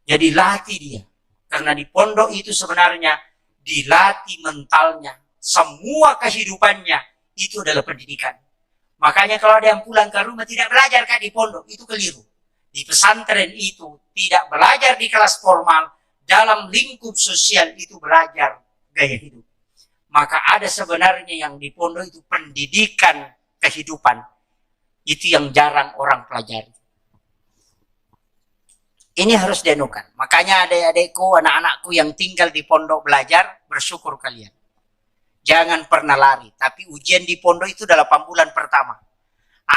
S1: Jadi latih dia. Karena di pondok itu sebenarnya dilatih mentalnya. Semua kehidupannya itu adalah pendidikan. Makanya kalau ada yang pulang ke rumah tidak belajar kan di pondok, itu keliru. Di pesantren itu tidak belajar di kelas formal, dalam lingkup sosial itu belajar gaya hidup. Maka ada sebenarnya yang di pondok itu pendidikan kehidupan. Itu yang jarang orang pelajari. Ini harus dianukan. Makanya adik-adikku, anak-anakku yang tinggal di pondok belajar, bersyukur kalian. Jangan pernah lari. Tapi ujian di pondok itu 8 bulan pertama.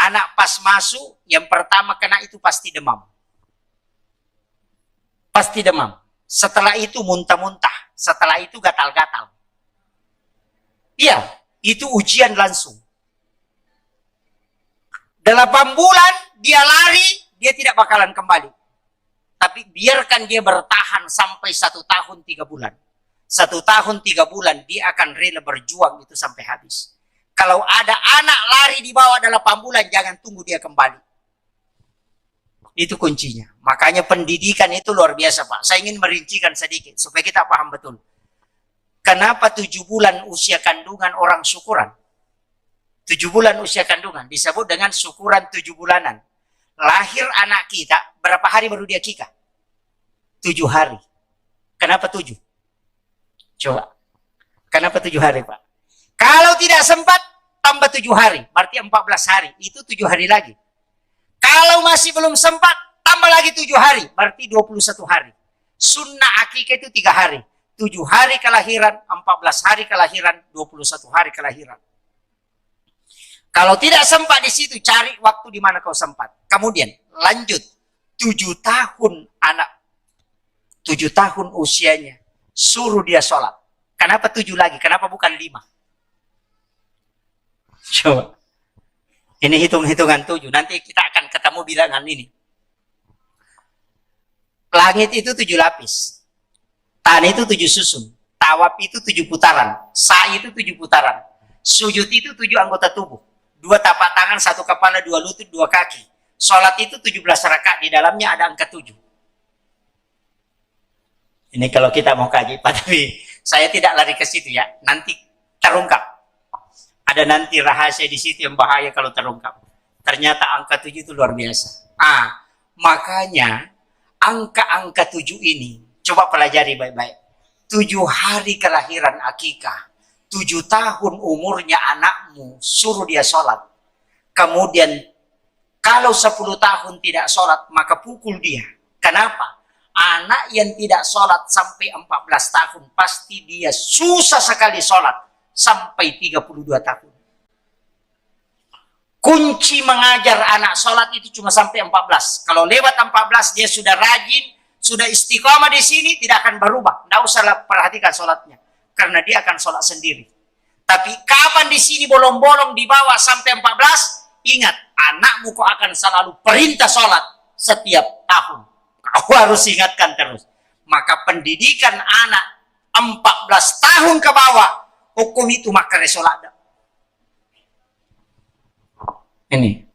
S1: Anak pas masuk, yang pertama kena itu pasti demam. Pasti demam. Setelah itu muntah-muntah. Setelah itu gatal-gatal. Iya, itu ujian langsung. 8 bulan dia lari, dia tidak bakalan kembali. Tapi biarkan dia bertahan sampai 1 tahun 3 bulan. 1 tahun 3 bulan dia akan rela berjuang itu sampai habis. Kalau ada anak lari di bawah 8 bulan, jangan tunggu dia kembali. Itu kuncinya. Makanya pendidikan itu luar biasa, Pak. Saya ingin merincikan sedikit supaya kita paham betul. Kenapa 7 bulan usia kandungan orang syukuran? 7 bulan usia kandungan disebut dengan syukuran 7 bulanan. Lahir anak kita, berapa hari baru dia kika? 7 hari. Kenapa 7? Coba. Kenapa 7 hari, Pak? Kalau tidak sempat, tambah 7 hari. Berarti 14 hari. Itu 7 hari lagi. Kalau masih belum sempat, tambah lagi 7 hari. Berarti 21 hari. Sunnah akikah itu 3 hari. 7 hari kelahiran, 14 hari kelahiran, 21 hari kelahiran. Kalau tidak sempat di situ, cari waktu di mana kau sempat. Kemudian lanjut 7 tahun anak, 7 tahun usianya, suruh dia sholat. Kenapa 7 lagi? Kenapa bukan 5? Coba. Ini hitung-hitungan 7. Nanti kita akan ketemu bilangan ini. Langit itu 7 lapis. Tanah itu 7 susun. Tawaf itu 7 putaran. Sa'i itu 7 putaran. Sujud itu 7 anggota tubuh. 2 tapak tangan, 1 kepala, 2 lutut, 2 kaki. Sholat itu 17 rakaat. Di dalamnya ada angka 7. Ini kalau kita mau kaji, tapi saya tidak lari ke situ ya. Nanti terungkap. Ada nanti rahasia di situ yang bahaya kalau terungkap. Ternyata angka 7 itu luar biasa. Makanya angka-angka 7 ini, coba pelajari baik-baik. 7 hari kelahiran akikah. 7 tahun umurnya anakmu, suruh dia sholat. Kemudian, kalau 10 tahun tidak sholat, maka pukul dia. Kenapa? Anak yang tidak sholat sampai 14 tahun, pasti dia susah sekali sholat sampai 32 tahun. Kunci mengajar anak sholat itu cuma sampai 14. Kalau lewat 14, dia sudah rajin, sudah istiqomah di sini, tidak akan berubah. Tidak usah perhatikan sholatnya. Karena dia akan sholat sendiri. Tapi kapan di sini bolong-bolong di bawah sampai 14, ingat, anakmu kok akan selalu perintah sholat setiap tahun. Kau harus ingatkan terus. Maka pendidikan anak 14 tahun ke bawah, hukum itu maka sholat. Ini.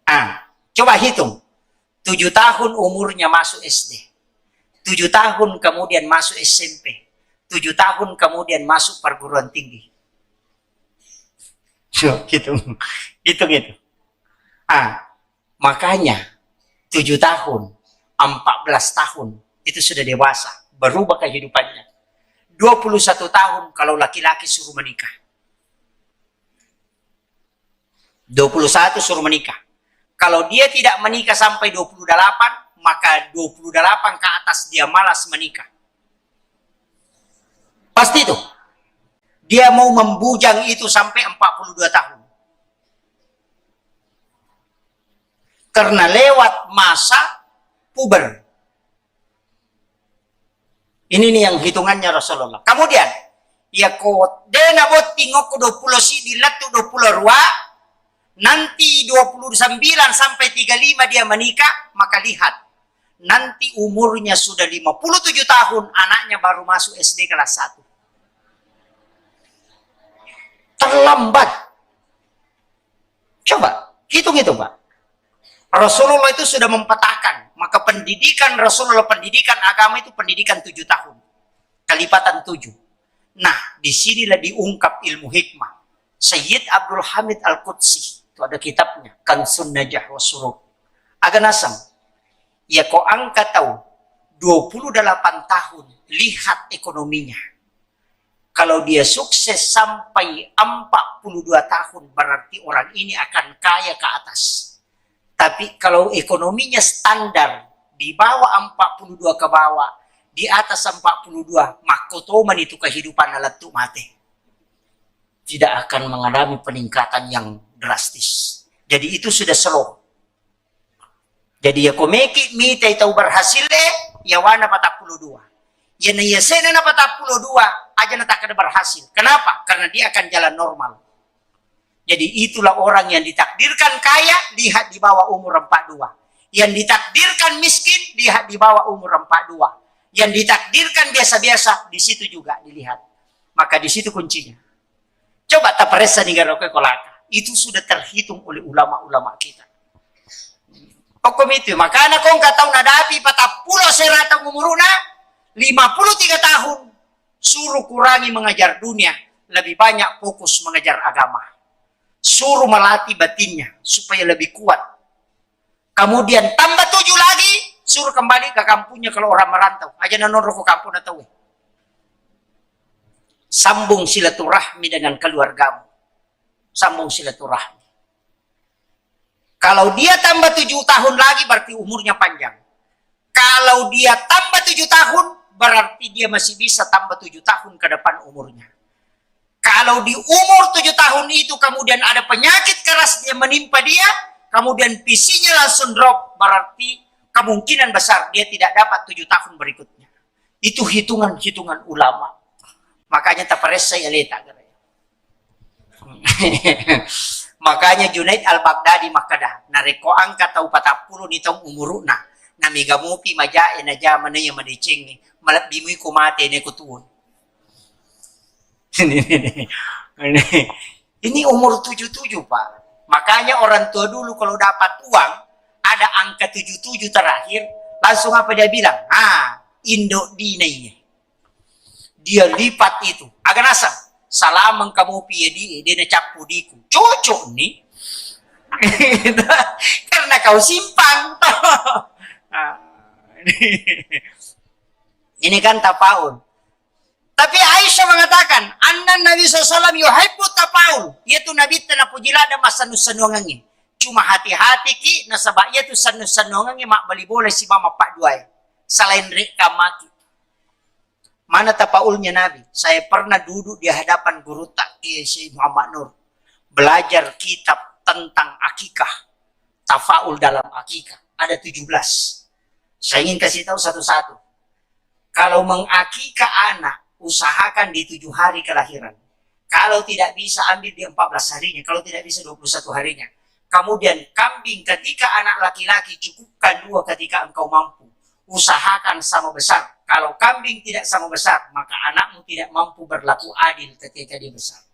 S1: Coba hitung. 7 tahun umurnya masuk SD. 7 tahun kemudian masuk SMP. 7 tahun kemudian masuk perguruan tinggi. Hitung. Makanya 7 tahun, 14 tahun itu sudah dewasa, berubah kehidupannya. 21 tahun kalau laki-laki suruh menikah. 21 suruh menikah. Kalau dia tidak menikah sampai 28, maka 28 ke atas dia malas menikah. Pasti itu. Dia mau membujang itu sampai 42 tahun. Karena lewat masa puber. Ini nih yang hitungannya Rasulullah. Kemudian, ya kok dena bot tingok 20 si dilatu 20 rua, nanti 29 sampai 35 dia menikah, maka lihat. Nanti umurnya sudah 57 tahun, anaknya baru masuk SD kelas 1. Terlambat. Coba, hitung itu Pak. Rasulullah itu sudah mempetakan. Maka pendidikan Rasulullah, pendidikan agama itu pendidikan 7 tahun. Kelipatan 7. Nah, disinilah diungkap ilmu hikmah. Sayyid Abdul Hamid Al-Qudsi. Itu ada kitabnya. Kansun Najah wa Suruk. Agak nasam. Ya kau angkat tahu. 28 tahun. Lihat ekonominya. Kalau dia sukses sampai 42 tahun. Berarti orang ini akan kaya ke atas. Tapi kalau ekonominya standar, di bawah 42 ke bawah, di atas 42, makotoman itu kehidupan alat tu mati. Tidak akan mengalami peningkatan yang drastis. Jadi itu sudah slow. Jadi ya komeki mita itu berhasil ya wana 42. Ya na yasena na 42, aja na tak ada berhasil. Kenapa? Karena dia akan jalan normal. Jadi itulah orang yang ditakdirkan kaya, lihat di bawah umur 42. Yang ditakdirkan miskin, lihat di bawah umur 42. Yang ditakdirkan biasa-biasa, di situ juga dilihat. Maka di situ kuncinya. Coba taparesa nih garoke kolaka. Itu sudah terhitung oleh ulama-ulama kita. Hukum itu. Maka anak kong katau nadapi patapulo serata umuruna, 53 tahun. Suruh kurangi mengajar dunia. Lebih banyak fokus mengajar agama. Suruh melatih batinnya supaya lebih kuat. Kemudian tambah 7 lagi, suruh kembali ke kampungnya kalau orang merantau. Aja nanonro ke kampung atau sambung silaturahmi dengan keluargamu. Sambung silaturahmi. Kalau dia tambah 7 tahun lagi berarti umurnya panjang. Kalau dia tambah 7 tahun berarti dia masih bisa tambah 7 tahun ke depan umurnya. Kalau di umur 7 tahun itu kemudian ada penyakit keras yang menimpa dia, kemudian visinya langsung drop, berarti kemungkinan besar dia tidak dapat 7 tahun berikutnya. Itu hitungan-hitungan ulama. Makanya taparesa ya letak. Makanya Junaid Al-Baghdadi makadah. Nareko angka tau 40 nitong umuruna. Namigamupi majae na jaman na yung maniching. Malabimui kumate na kutuon. Ini umur 77 Pak. Makanya orang tua dulu kalau dapat uang ada angka 77 terakhir, langsung apa dia bilang? Indo dinainya. Dia lipat itu. Agak nasang. Salamang kamu piye dia na capu diku. Cocok nih. Karena kau simpan. Ini kan tapaul. Tapi Aisyah mengatakan, anna Nabi SAW yuhibbu tapaul. Yaitu Nabi telah pujilada masanus-sanuangangi. Cuma hati-hati ki, nasabak yaitu sanus-sanuangangi, mak bali boleh si mama pak duay. Selain reka maki. Mana tapaulnya Nabi? Saya pernah duduk di hadapan guru takki Syekh Muhammad Nur. Belajar kitab tentang akikah. Tafaul dalam akikah. Ada 17. Saya ingin kasih tahu satu-satu. Kalau mengakikah anak, usahakan di 7 hari kelahiran. Kalau tidak bisa ambil di 14 harinya. Kalau tidak bisa 21 harinya. Kemudian kambing ketika anak laki-laki cukupkan 2 ketika engkau mampu. Usahakan sama besar. Kalau kambing tidak sama besar, maka anakmu tidak mampu berlaku adil ketika dia besar.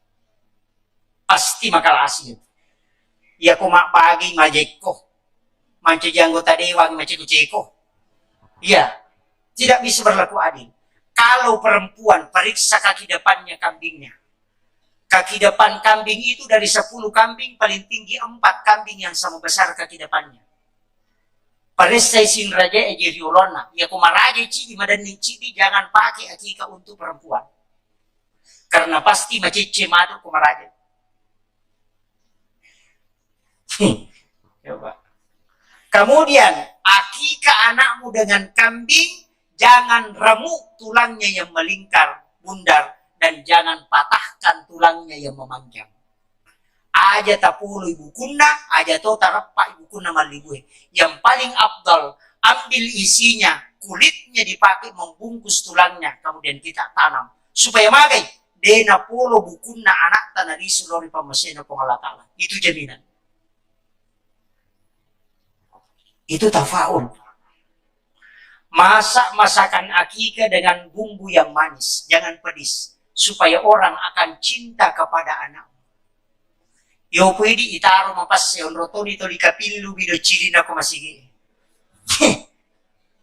S1: Pasti makalah hasil. Ya kumak bagi majeko. Manca anggota dewan, manca kuceko. Iya, tidak bisa berlaku adil. Kalau perempuan, periksa kaki depannya kambingnya. Kaki depan kambing itu dari 10 kambing, paling tinggi 4 kambing yang sama besar kaki depannya. Periksa sin raja ejeriolona. Ya kumaraja cidi madani cidi, jangan pakai akikah untuk perempuan. Karena pasti macece madu kumaraja. Coba. Kemudian, akikah anakmu dengan kambing, jangan remuk tulangnya yang melingkar, bundar, dan jangan patahkan tulangnya yang memanjang. Aja tapulu ibu kuna, aja to tarapa ibu kuna malibue. Yang paling abdal, ambil isinya, kulitnya dipakai membungkus tulangnya, kemudian kita tanam. Supaya magai, dena polo bukuna anak tanah di seluruh pamasena pengalatala. Itu jaminan. Itu tafaul. Masak masakan akikah dengan bumbu yang manis, jangan pedis. Supaya orang akan cinta kepada anak. Yo pwede itaro mapas yon rotoni to likapillu bido cili na kumasigi.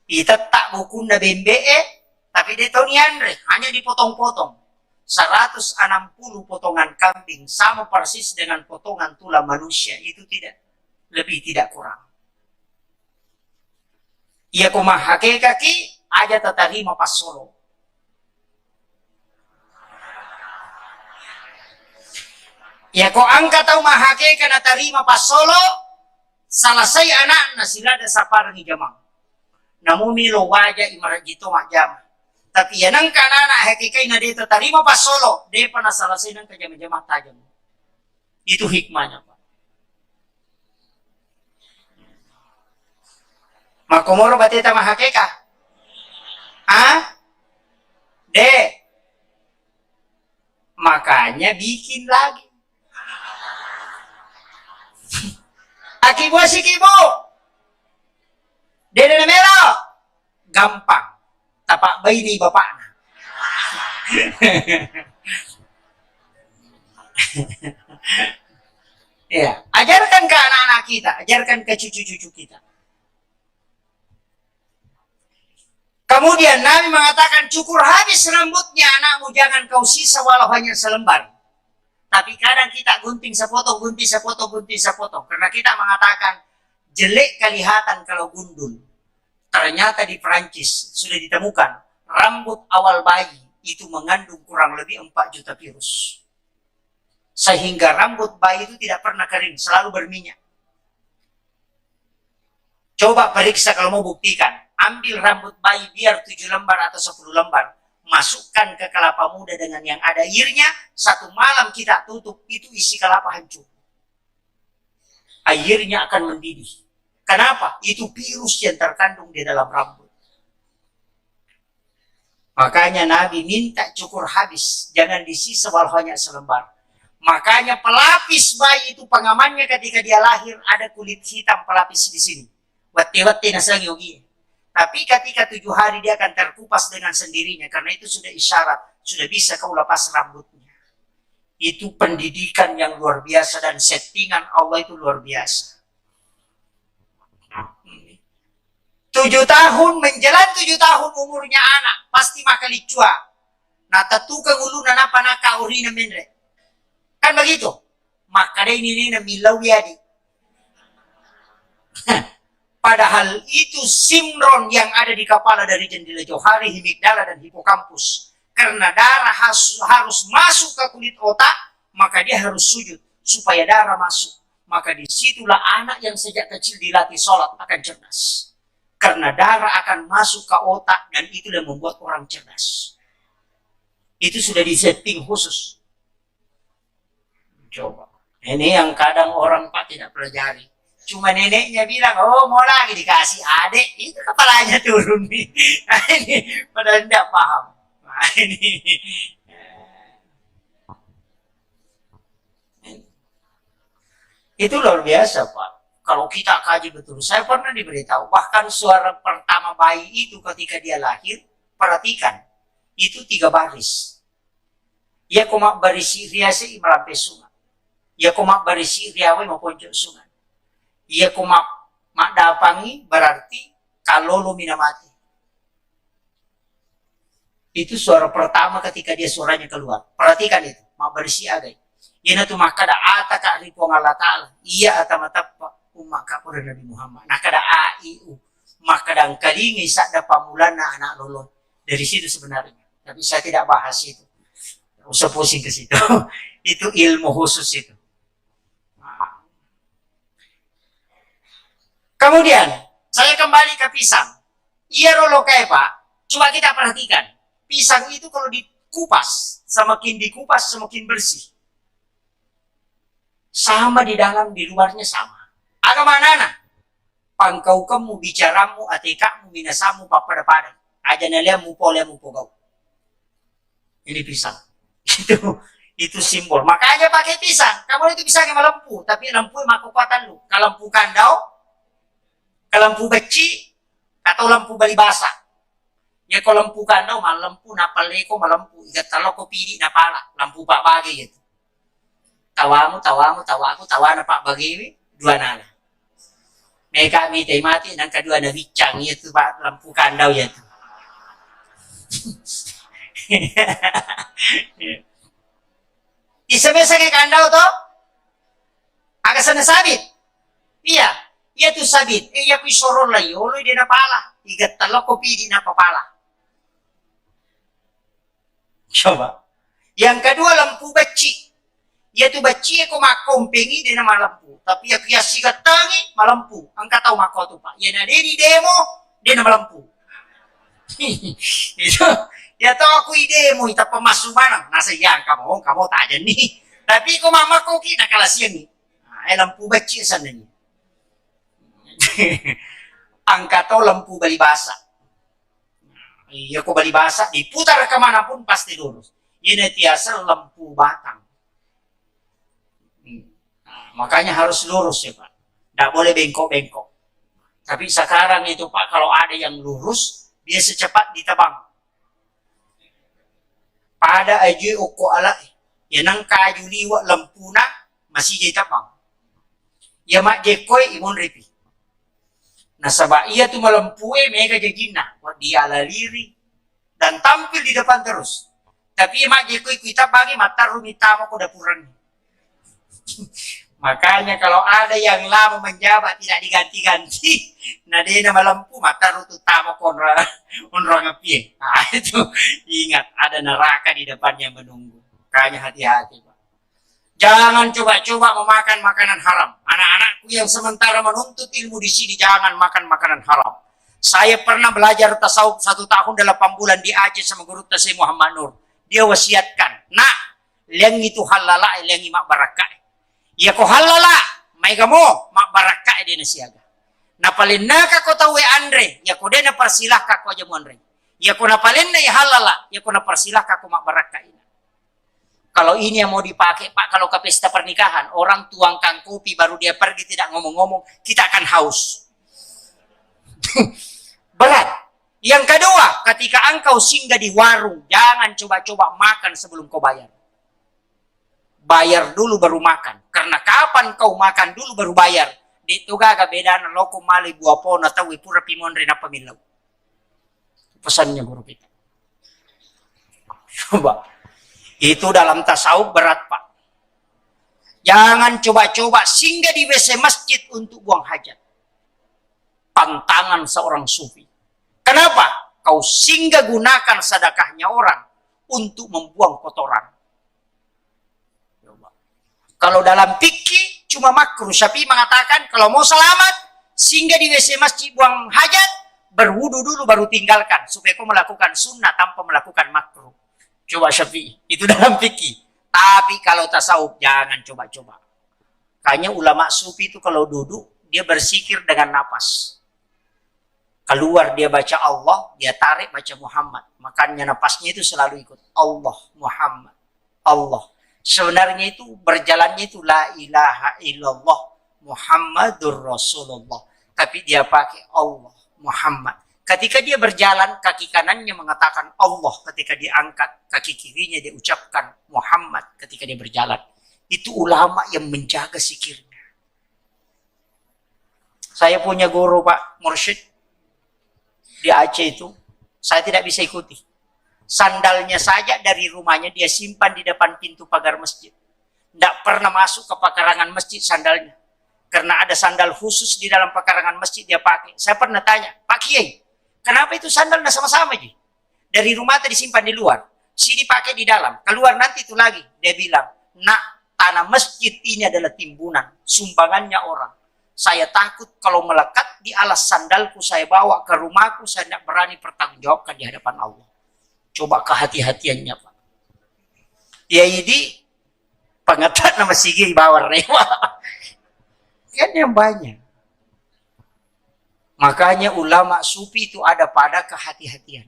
S1: Itatak bukun na bembe tapi dito ni Andre hanya dipotong-potong. 160 potongan kambing sama persis dengan potongan tulang manusia, itu tidak lebih tidak kurang. Ia kumahake kaki aja tatarima pas solo. Ya ko angka tau mahake kana tarima pas solo, salasay anak na sila da sapar ni jamang. Namumilo waja imaragito majama. Tapi yan ang kanana hakikay na dito tarima pas solo, de pa na salasay ng kajama-jama tajam. Itu hikmahnya, Pak. Makomoro batita mahake ka? Ha? De. Makanya bikin lagi. Akibo si Kibo. Dede na mero. Gampang. Tapak bayi ni bapak na. Ya, ajarkan ke anak-anak kita, ajarkan ke cucu-cucu kita. Kemudian Nabi mengatakan, cukur habis rambutnya anakmu, jangan kau sisa walau hanya selembar. Tapi kadang kita gunting sepotong, gunting sepotong, gunting sepotong. Karena kita mengatakan, jelek kelihatan kalau gundul. Ternyata di Perancis sudah ditemukan, rambut awal bayi itu mengandung kurang lebih 4 juta virus. Sehingga rambut bayi itu tidak pernah kering, selalu berminyak. Coba periksa kalau mau buktikan. Ambil rambut bayi biar 7 lembar atau 10 lembar. Masukkan ke kelapa muda dengan yang ada airnya. 1 malam kita tutup, itu isi kelapa hancur. Airnya akan mendidih. Kenapa? Itu virus yang terkandung di dalam rambut. Makanya Nabi minta cukur habis. Jangan disisa walau hanya selembar. Makanya pelapis bayi itu pengamannya ketika dia lahir ada kulit hitam pelapis di sini. Wati-wati nasang yogi. Tapi ketika 7 hari dia akan terkupas dengan sendirinya. Karena itu sudah isyarat. Sudah bisa kau lepas rambutnya. Itu pendidikan yang luar biasa. Dan settingan Allah itu luar biasa. 7 tahun, menjelang 7 tahun umurnya anak. Pasti makalicua. Nah tatukang ulu na napanaka uri na menre. Kan begitu. Maka ini na milaw yadi. Padahal itu simron yang ada di kepala dari jendela johari, himigdala, dan hipokampus. Karena darah harus masuk ke kulit otak, maka dia harus sujud supaya darah masuk. Maka disitulah anak yang sejak kecil dilatih sholat akan cerdas. Karena darah akan masuk ke otak dan itu yang membuat orang cerdas. Itu sudah disetting khusus. Coba. Ini yang kadang orang Pak tidak pelajari. Cuma neneknya bilang, oh mau lagi dikasih adik, itu kepalanya turun nih. Nah, ini padahal tidak paham. Nah, itu luar biasa Pak. Kalau kita kaji betul, saya pernah diberitahu, bahkan suara pertama bayi itu ketika dia lahir, perhatikan, itu 3 baris. Ya komak barisi riase imalampe sungai. Ya komak barisi riawe maupun sungai. Ia kumak mak dapangi berarti kalau lo minamati. Itu suara pertama ketika dia suaranya keluar. Perhatikan itu. Mak bersih agai. Ina tu maka da ata ka ripo Allah Ta'ala. Iya ata matapa umaka ko Nabi Muhammad. Nakada aiu. Maka dan kalingi sak da pamulana anak lolon. Dari situ sebenarnya. Tapi saya tidak bahas itu. Usah pusing ke situ. Itu ilmu khusus itu. Kemudian, saya kembali ke pisang. Iya rolo kayak Pak. Coba kita perhatikan. Pisang itu kalau dikupas, semakin dikupas semakin bersih. Sama di dalam, di luarnya sama. Agama mana? Pangkau kamu bicaramu, atikamu, minasamu, papada-pada. Aja naliamu, polemu, pogau. Ini pisang. Itu simbol. Makanya pakai pisang. Kamu itu pisang yang lempu, tapi lempu yang kekuatan lu. Kalau lempu kandau, kalau lempu beci, atau lempu bali basah. Ya kalau lempu kandau, mal lempu napaleko, malempu. Ikat taloko pidi napala. Lempu pak bagi gitu. Tawamu, tawaku, tawa na pak bagi, dua nala. Mereka minta mati, dan kedua na bicang, itu pak lempu kandau ya itu. Isa-bisa kayak kandau toh? Agak sana sabit. Iya, iya tuh sabit. Iya ku isorol lah, yolo di napala. Igat taloko pidi napapala. Coba. Yang kedua lampu beci. Ya tu beci aku makompengi dia nama lampu. Tapi ya kiasi katangi malampu. Angka tahu mako tu Pak. Ya nade di demo dia nama lampu. Itu ya tahu aku demo ita pemasuk mana. Nasa yang kamu tak aja nih. Tapi ko mama ko kita kalah siang nih. Nah, lampu beci sana nih. Angka tahu lampu bali basah. Iya ko bali basah diputar kemanapun pasti lurus. Ini tiasa lampu batang. Nah, makanya harus lurus ya Pak. Tidak boleh bengkok-bengkok. Tapi sekarang itu Pak, kalau ada yang lurus, dia secepat ditebang. Pada aja uko ala, ya nang kayu liwa lampuna masih jadi tebang. Ya mak jekoy imun ripi. Nah sabak ia tu melampui mega jagina, buat dia laliri dan tampil di depan terus. Tapi mak jekoy kita bagi mata rumita mo ko dapuran. Makanya kalau ada yang lama menjabat tidak diganti-ganti, nah dia nama lampu mata rutu tamu konra ngepie. Nah itu ingat ada neraka di depannya menunggu. Makanya hati-hati Pak. Jangan coba-coba memakan makanan haram. Anak-anakku yang sementara menuntut ilmu di sini jangan makan makanan haram. Saya pernah belajar tasawuf 1 tahun 8 bulan di Aceh sama guru tasawuf Muhammad Nur. Dia wasiatkan, nah, liang itu halala, liang mak barakah. Ya ko halala, may gamo, mak barakah dia nasiaga. Napalin na ka ko tawe Andre, ya ko din na parsilah ka ko aja mo Andre. Ya ko napalin na halala, ya ko na parsilah ka ko mak barakah ina. Kalau ini yang mau dipakai Pak, kalau ke pesta pernikahan, orang tuangkan kopi baru dia pergi tidak ngomong-ngomong, kita akan haus. Berat. Yang kedua, ketika engkau singgah di warung, jangan coba-coba makan sebelum kau bayar. Bayar dulu baru makan. Karena kapan kau makan dulu baru bayar. Dito gaga bedana loko mali buah po na tawi pura pimonre na pamilaw. Pesannya guru kita. Coba. Itu dalam tasawuf berat Pak. Jangan coba-coba singgah di WC masjid untuk buang hajat. Pantangan seorang sufi. Kenapa? Kau singgah gunakan sedekahnya orang untuk membuang kotoran. Kalau dalam fikih cuma makruh. Syafi'i mengatakan kalau mau selamat singgah di WC masjid buang hajat, berwudu dulu baru tinggalkan supaya kau melakukan sunnah tanpa melakukan makruh. Coba Syafi'i itu dalam fikih. Tapi kalau tasawuf jangan coba-coba. Kayaknya ulama sufi itu kalau duduk dia bersikir dengan napas. Keluar dia baca Allah, dia tarik baca Muhammad. Makanya napasnya itu selalu ikut Allah, Muhammad, Allah. Sebenarnya itu berjalannya itu la ilaha illallah Muhammadur Rasulullah. Tapi dia pakai Allah, Muhammad. Ketika dia berjalan, kaki kanannya mengatakan Allah. Ketika dia angkat, kaki kirinya dia ucapkan Muhammad ketika dia berjalan. Itu ulama yang menjaga sikirnya. Saya punya guru Pak Mursyid di Aceh itu, saya tidak bisa ikuti. Sandalnya saja dari rumahnya dia simpan di depan pintu pagar masjid. Tidak pernah masuk ke pekarangan masjid sandalnya. Karena ada sandal khusus di dalam pekarangan masjid dia pakai. Saya pernah tanya, Pak Kiai, kenapa itu sandalnya sama-sama Ji? Dari rumah tadi simpan di luar. Sini pakai di dalam. Keluar nanti itu lagi. Dia bilang, nak, tanah masjid ini adalah timbunan. Sumbangannya orang. Saya takut kalau melekat di alas sandalku saya bawa ke rumahku, saya tidak berani pertanggungjawabkan di hadapan Allah. Coba kehati-hatiannya Pak. Ya ini pengetat nama sigi bawar rewa. Kan yang banyak. Makanya ulama sufi itu ada pada kehati-hatian.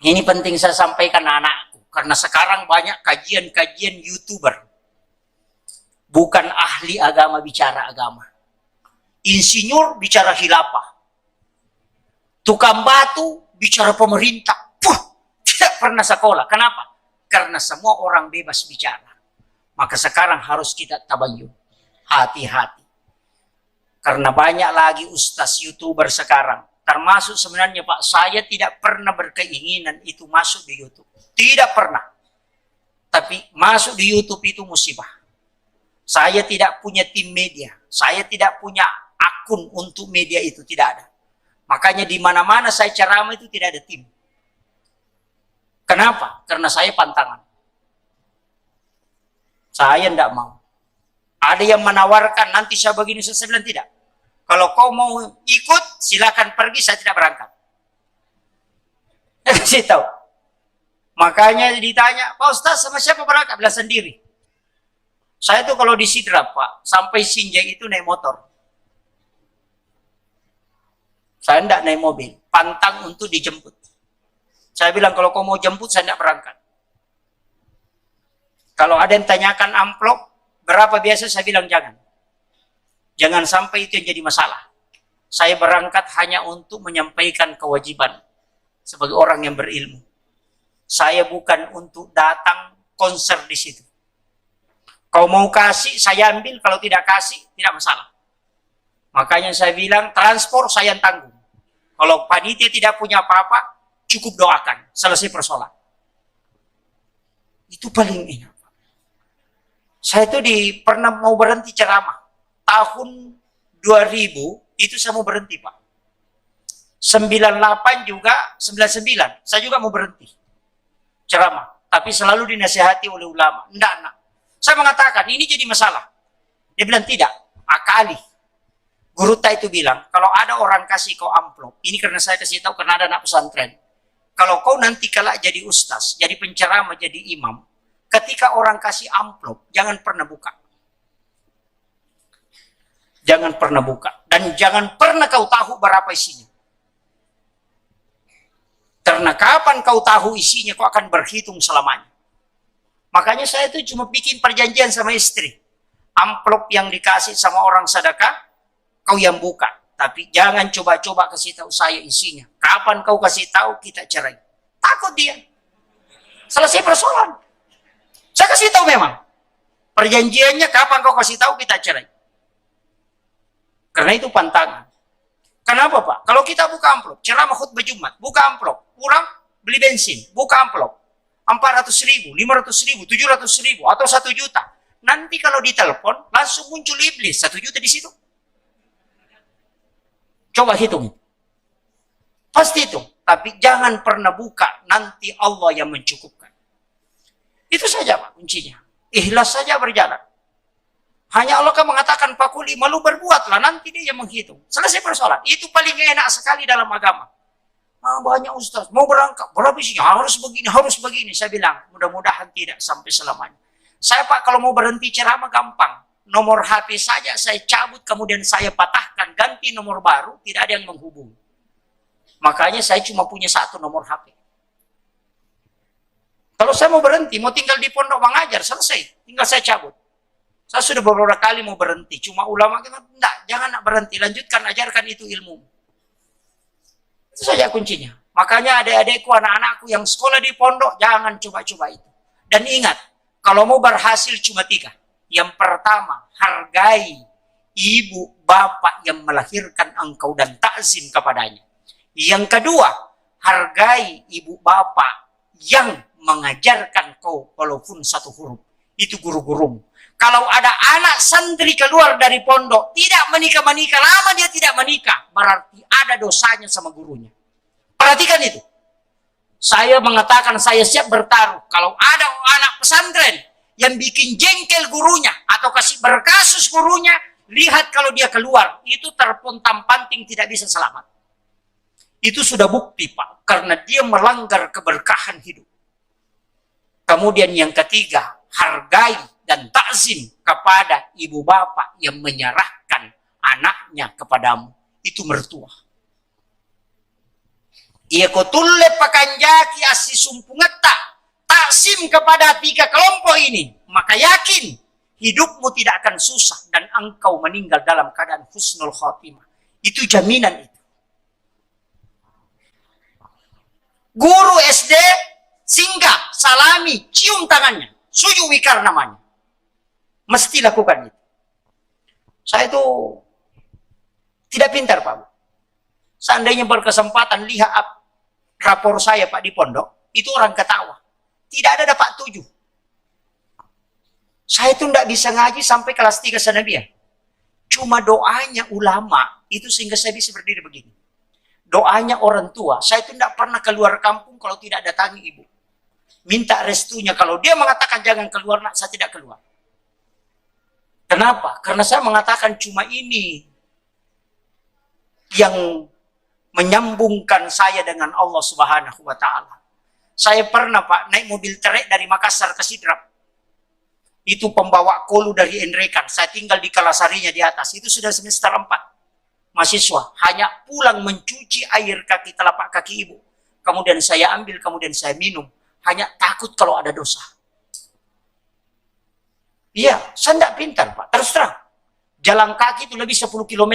S1: Ini penting saya sampaikan anakku. Karena sekarang banyak kajian-kajian YouTuber. Bukan ahli agama bicara agama. Insinyur bicara khilafah. Tukang batu bicara pemerintah. Puh, tidak pernah sekolah. Kenapa? Karena semua orang bebas bicara. Maka sekarang harus kita tabayyun. Hati-hati. Karena banyak lagi ustaz YouTuber sekarang. Termasuk sebenarnya Pak, saya tidak pernah berkeinginan itu masuk di YouTube. Tidak pernah. Tapi masuk di YouTube itu musibah. Saya tidak punya tim media. Saya tidak punya akun untuk media itu. Tidak ada. Makanya di mana-mana saya ceramah itu tidak ada tim. Kenapa? Karena saya pantangan. Saya tidak mau. Ada yang menawarkan, nanti saya begini, saya bilang tidak. Kalau kau mau ikut, silakan pergi, saya tidak berangkat. Saya tahu. Makanya ditanya, Pak Ustaz sama siapa berangkat? Bilang sendiri. Saya tuh kalau di Sidrap, Pak, sampai Sinjai itu naik motor. Saya tidak naik mobil, pantang untuk dijemput. Saya bilang kalau kau mau jemput, saya tidak berangkat. Kalau ada yang tanyakan amplop, berapa biasa, saya bilang jangan. Jangan sampai itu yang jadi masalah. Saya berangkat hanya untuk menyampaikan kewajiban sebagai orang yang berilmu. Saya bukan untuk datang konser di situ. Kau mau kasih, saya ambil. Kalau tidak kasih, tidak masalah. Makanya saya bilang, transport saya yang tanggung. Kalau panitia tidak punya apa-apa, cukup doakan. Selesai persoalan. Itu paling enak. Saya itu pernah mau berhenti ceramah. Tahun 2000, itu saya mau berhenti, Pak. 98 juga, 99. Saya juga mau berhenti ceramah. Tapi selalu dinasihati oleh ulama. Enggak. Saya mengatakan, ini jadi masalah. Dia bilang, tidak. Akali. Guru itu bilang, kalau ada orang kasih kau amplop, ini karena saya kasih tahu, karena ada anak pesantren. Kalau kau nanti kelak jadi ustaz, jadi penceramah, jadi imam, ketika orang kasih amplop, jangan pernah buka. Jangan pernah buka. Dan jangan pernah kau tahu berapa isinya. Karena kapan kau tahu isinya, kau akan berhitung selamanya. Makanya saya itu cuma bikin perjanjian sama istri. Amplop yang dikasih sama orang sedekah, kau yang buka. Tapi jangan coba-coba kasih tahu saya isinya. Kapan kau kasih tahu, kita cerai. Takut dia. Selesai persoalan. Saya kasih tahu memang. Perjanjiannya kapan kau kasih tahu, kita cerai. Karena itu pantangan. Kenapa Pak? Kalau kita buka amplop, ceramah khutbah Jumat, buka amplop, pulang beli bensin, buka amplop, 400.000, 500.000, 700.000, atau 1 juta. Nanti kalau ditelepon, langsung muncul iblis, 1 juta di situ. Coba hitung. Pasti itu. Tapi jangan pernah buka, nanti Allah yang mencukupkan. Itu saja Pak kuncinya. Ikhlas saja berjalan. Hanya Allah kan mengatakan pakuli, malu berbuatlah, nanti dia yang menghitung. Selesai persoalan. Itu paling enak sekali dalam agama. Banyak ustaz, mau berangkat, berapa isinya? Harus begini. Saya bilang, mudah-mudahan tidak sampai selamanya. Saya Pak, kalau mau berhenti ceramah gampang. Nomor HP saja saya cabut, kemudian saya patahkan, ganti nomor baru, tidak ada yang menghubungi. Makanya saya cuma punya 1 nomor HP. Kalau saya mau berhenti, mau tinggal di pondok mengajar, selesai. Tinggal saya cabut. Saya sudah beberapa kali mau berhenti. Cuma ulama kita, enggak, jangan berhenti. Lanjutkan, ajarkan itu ilmu. Itu saja kuncinya. Makanya adik-adikku, anak-anakku yang sekolah di pondok, jangan coba-coba itu. Dan ingat, kalau mau berhasil cuma 3. Yang pertama, hargai ibu bapak yang melahirkan engkau dan takzim kepadanya. Yang kedua, hargai ibu bapak yang mengajarkan kau walaupun satu huruf. Itu guru-gurumu. Kalau ada anak santri keluar dari pondok, tidak menikah-menikah, lama dia tidak menikah, berarti ada dosanya sama gurunya. Perhatikan itu. Saya mengatakan saya siap bertaruh. Kalau ada anak pesantren yang bikin jengkel gurunya atau kasih berkasus gurunya, lihat kalau dia keluar, itu terpontang-panting tidak bisa selamat. Itu sudah bukti, Pak, karena dia melanggar keberkahan hidup. Kemudian yang ketiga, hargai dan takzim kepada ibu bapak yang menyerahkan anaknya kepadamu. Itu mertua. Ia kotulle pakanjaki asi sumpungeta, takzim kepada tiga kelompok ini, maka yakin hidupmu tidak akan susah dan engkau meninggal dalam keadaan husnul khotimah. Itu jaminan itu. Guru SD singgah, salami, cium tangannya, sujud wikar namanya. Mesti lakukan itu. Saya itu tidak pintar, Pak. Seandainya berkesempatan lihat rapor saya, Pak, di pondok, itu orang ketawa. Tidak ada dapat 7. Saya itu tidak bisa ngaji sampai kelas 3 sanawiyah. Cuma doanya ulama, itu sehingga saya bisa berdiri begini. Doanya orang tua, saya itu tidak pernah keluar kampung kalau tidak datangi ibu. Minta restunya, kalau dia mengatakan jangan keluar, nak, saya tidak keluar. Kenapa? Karena saya mengatakan cuma ini yang menyambungkan saya dengan Allah Subhanahu wa Ta'ala. Saya pernah, Pak, naik mobil trek dari Makassar ke Sidrap. Itu pembawa kolu dari Enrekan. Saya tinggal di Kalasarinya di atas. Itu sudah semester 4. Mahasiswa hanya pulang mencuci air kaki telapak kaki ibu. Kemudian saya ambil, kemudian saya minum. Hanya takut kalau ada dosa. Iya, saya tidak pintar, Pak. Terus terang. Jalan kaki itu lebih 10 km.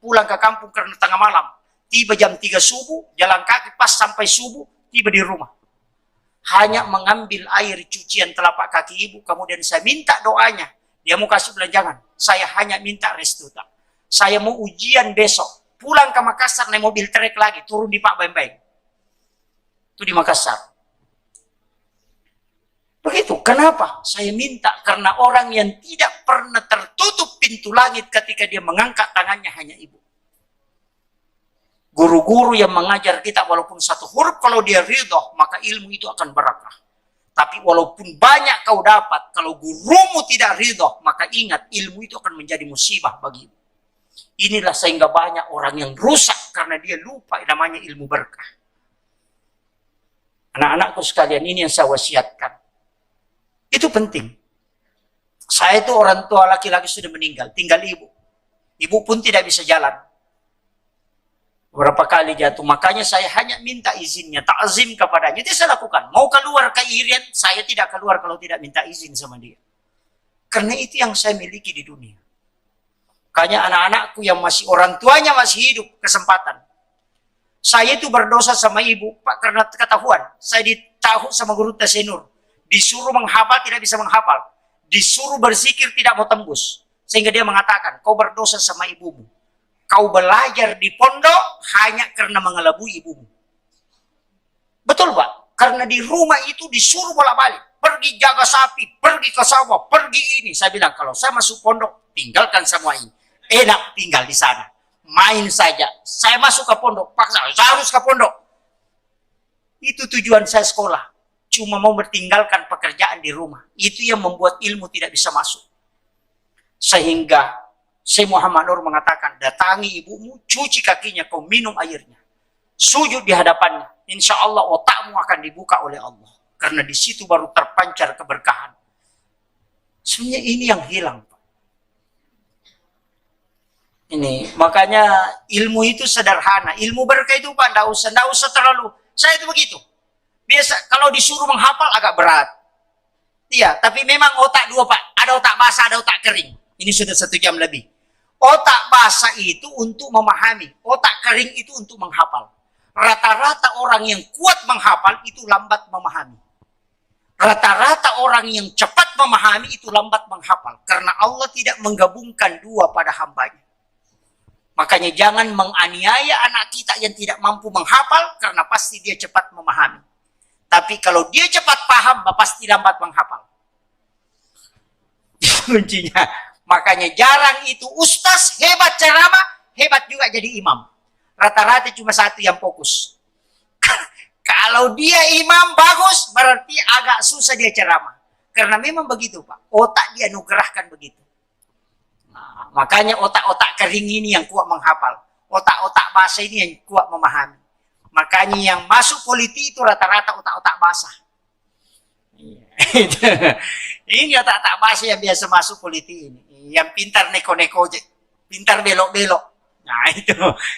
S1: Pulang ke kampung karena tengah malam. Tiba jam 3 subuh, jalan kaki pas sampai subuh, tiba di rumah. Hanya mengambil air cucian telapak kaki ibu, kemudian saya minta doanya. Dia mau kasih belanjangan. Saya hanya minta restu, tak. Saya mau ujian besok. Pulang ke Makassar, naik mobil trek lagi. Turun di Pak Baim-Baim. Itu di Makassar. Begitu. Kenapa? Saya minta karena orang yang tidak pernah tertutup pintu langit ketika dia mengangkat tangannya hanya ibu. Guru-guru yang mengajar kita walaupun satu huruf, kalau dia ridho, maka ilmu itu akan berkah. Tapi walaupun banyak kau dapat, kalau gurumu tidak ridho, maka ingat ilmu itu akan menjadi musibah bagimu. Inilah sehingga banyak orang yang rusak karena dia lupa namanya ilmu berkah. Anak-anakku sekalian, ini yang saya wasiatkan. Itu penting. Saya itu orang tua laki-laki sudah meninggal, tinggal ibu. Ibu pun tidak bisa jalan. Berapa kali jatuh, makanya saya hanya minta izinnya, ta'zim kepadanya. Itu saya lakukan. Mau keluar ke Irian, saya tidak keluar kalau tidak minta izin sama dia. Karena itu yang saya miliki di dunia. Makanya anak-anakku yang masih orang tuanya masih hidup, kesempatan. Saya itu berdosa sama ibu, Pak, karena ketahuan. Saya ditahu sama guru Tasenur. Disuruh menghafal, tidak bisa menghafal. Disuruh berzikir, tidak mau tembus. Sehingga dia mengatakan, kau berdosa sama ibumu. Kau belajar di pondok hanya karena mengelabui ibumu. Betul, Pak? Karena di rumah itu disuruh bolak-balik. Pergi jaga sapi, pergi ke sawah, pergi ini. Saya bilang, kalau saya masuk pondok, tinggalkan semua ini. Enak tinggal di sana. Main saja. Saya masuk ke pondok, paksa, saya harus ke pondok. Itu tujuan saya sekolah. Cuma mau bertinggalkan pekerjaan di rumah. Itu yang membuat ilmu tidak bisa masuk. Sehingga Syekh Muhammad Nur mengatakan, datangi ibumu, cuci kakinya, kau minum airnya. Sujud di hadapannya. Insya Allah otakmu akan dibuka oleh Allah. Karena di situ baru terpancar keberkahan. Sebenarnya ini yang hilang. Ini, makanya ilmu itu sederhana. Ilmu berkah itu, Pak, tidak usah terlalu. Saya itu begitu. Biasa, kalau disuruh menghafal agak berat. Iya, tapi memang otak dua, Pak. Ada otak basah, ada otak kering. Ini sudah 1 jam lebih. Otak basah itu untuk memahami. Otak kering itu untuk menghafal. Rata-rata orang yang kuat menghafal itu lambat memahami. Rata-rata orang yang cepat memahami itu lambat menghafal. Karena Allah tidak menggabungkan dua pada hambanya. Makanya jangan menganiaya anak kita yang tidak mampu menghafal, karena pasti dia cepat memahami. Tapi kalau dia cepat paham, pasti lambat menghafal. Kuncinya. Makanya jarang itu ustaz hebat ceramah, hebat juga jadi imam. Rata-rata cuma satu yang fokus. Kalau dia imam bagus, berarti agak susah dia ceramah. Karena memang begitu, Pak. Otak dia nugerahkan begitu. Nah, makanya otak-otak kering ini yang kuat menghafal. Otak-otak basah ini yang kuat memahami. Makanya yang masuk politik itu rata-rata otak-otak basah. Ini otak-otak basah yang biasa masuk politik ini. Yang pintar neko-neko, pintar belok-belok. Nah itu,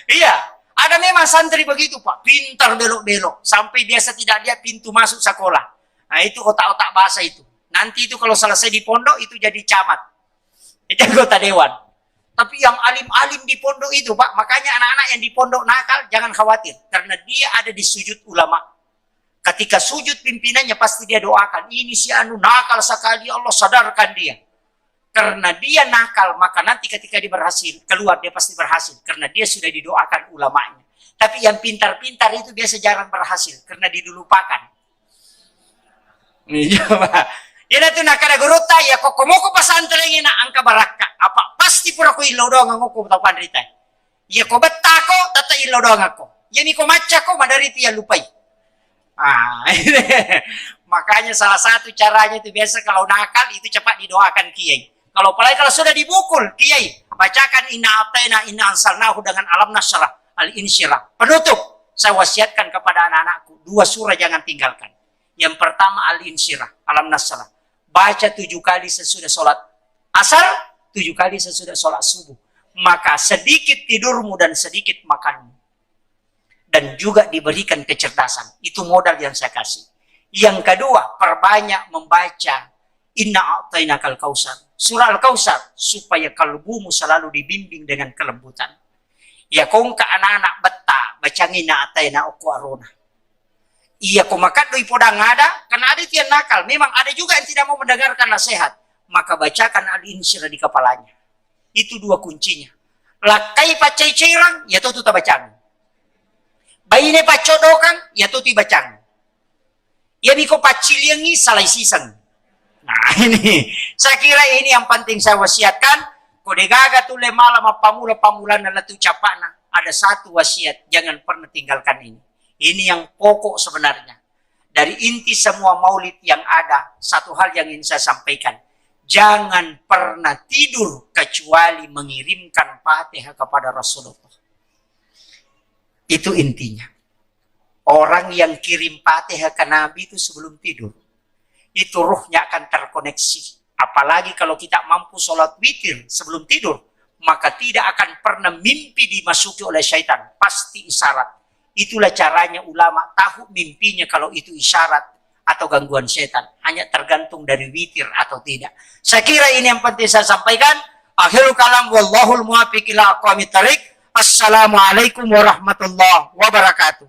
S1: iya. Ada memang santri begitu, Pak. Pintar belok-belok. Sampai biasa tidak lihat pintu masuk sekolah. Nah, itu otak-otak bahasa itu. Nanti itu kalau selesai di pondok, itu jadi camat. Itu anggota dewan. Tapi yang alim-alim di pondok itu, Pak. Makanya anak-anak yang di pondok nakal, jangan khawatir. Karena dia ada di sujud ulama. Ketika sujud pimpinannya, pasti dia doakan. Ini si anu nakal sekali, Allah sadarkan dia. Karena dia nakal, maka nanti ketika dia berhasil, keluar dia pasti berhasil. Karena dia sudah didoakan ulamanya. Tapi yang pintar-pintar itu biasa jarang berhasil. Karena dilupakan. Ini coba. Ina tu nak kada guruta ya kok komoko pasantren ina angka baraka. Apa pasti pura ko ilo doang ngoko tau pandrita. Ya ko betako tata ilo doang ako. Ya ni ko maca ko madari ti ya lupai. Makanya salah satu caranya itu biasa kalau nakal itu cepat didoakan kiai. Kalau apalagi kalau sudah dibukul, kiai, bacakan inna atayna inna ansalnahu dengan alam nasrah, al-insyirah. Penutup, saya wasiatkan kepada anak-anakku, 2 surah jangan tinggalkan. Yang pertama al-insyirah, alam nasrah. Baca 7 kali sesudah sholat asar, 7 kali sesudah sholat subuh. Maka sedikit tidurmu dan sedikit makanmu. Dan juga diberikan kecerdasan. Itu modal yang saya kasih. Yang kedua, perbanyak membaca inna a'tainakal kausar. Surah Al-Kausar, supaya kalbumu selalu dibimbing dengan kelembutan. Ya kong ka anak-anak beta, bacangin na atay na okuarona. Iya kumakat do ipodang ada, karena ada yang nakal. Memang ada juga yang tidak mau mendengarkan nasihat. Maka bacakan al-insyirah di kepalanya. Itu 2 kuncinya. Lakai pacai cerang, ya tuh bacang. Bayine pacodokan, ya tuh bacang. Ya biko paciliangi salai sisang. Nah ini, saya kira ini yang penting saya wasiatkan. Kode gaga tu le malam pamula na latu capana. Ada satu wasiat, jangan pernah tinggalkan ini. Ini yang pokok sebenarnya. Dari inti semua maulid yang ada, satu hal yang ingin saya sampaikan. Jangan pernah tidur kecuali mengirimkan Fatihah kepada Rasulullah. Itu intinya. Orang yang kirim Fatihah ke Nabi itu sebelum tidur. Itu ruhnya akan terkoneksi. Apalagi kalau kita mampu sholat witir sebelum tidur, maka tidak akan pernah mimpi dimasuki oleh syaitan. Pasti isyarat. Itulah caranya ulama tahu mimpinya kalau itu isyarat atau gangguan syaitan. Hanya tergantung dari witir atau tidak. Saya kira ini yang penting saya sampaikan. Akhirul kalam wallahul muwaffiq ila aqwamit thariq. Assalamualaikum warahmatullahi wabarakatuh.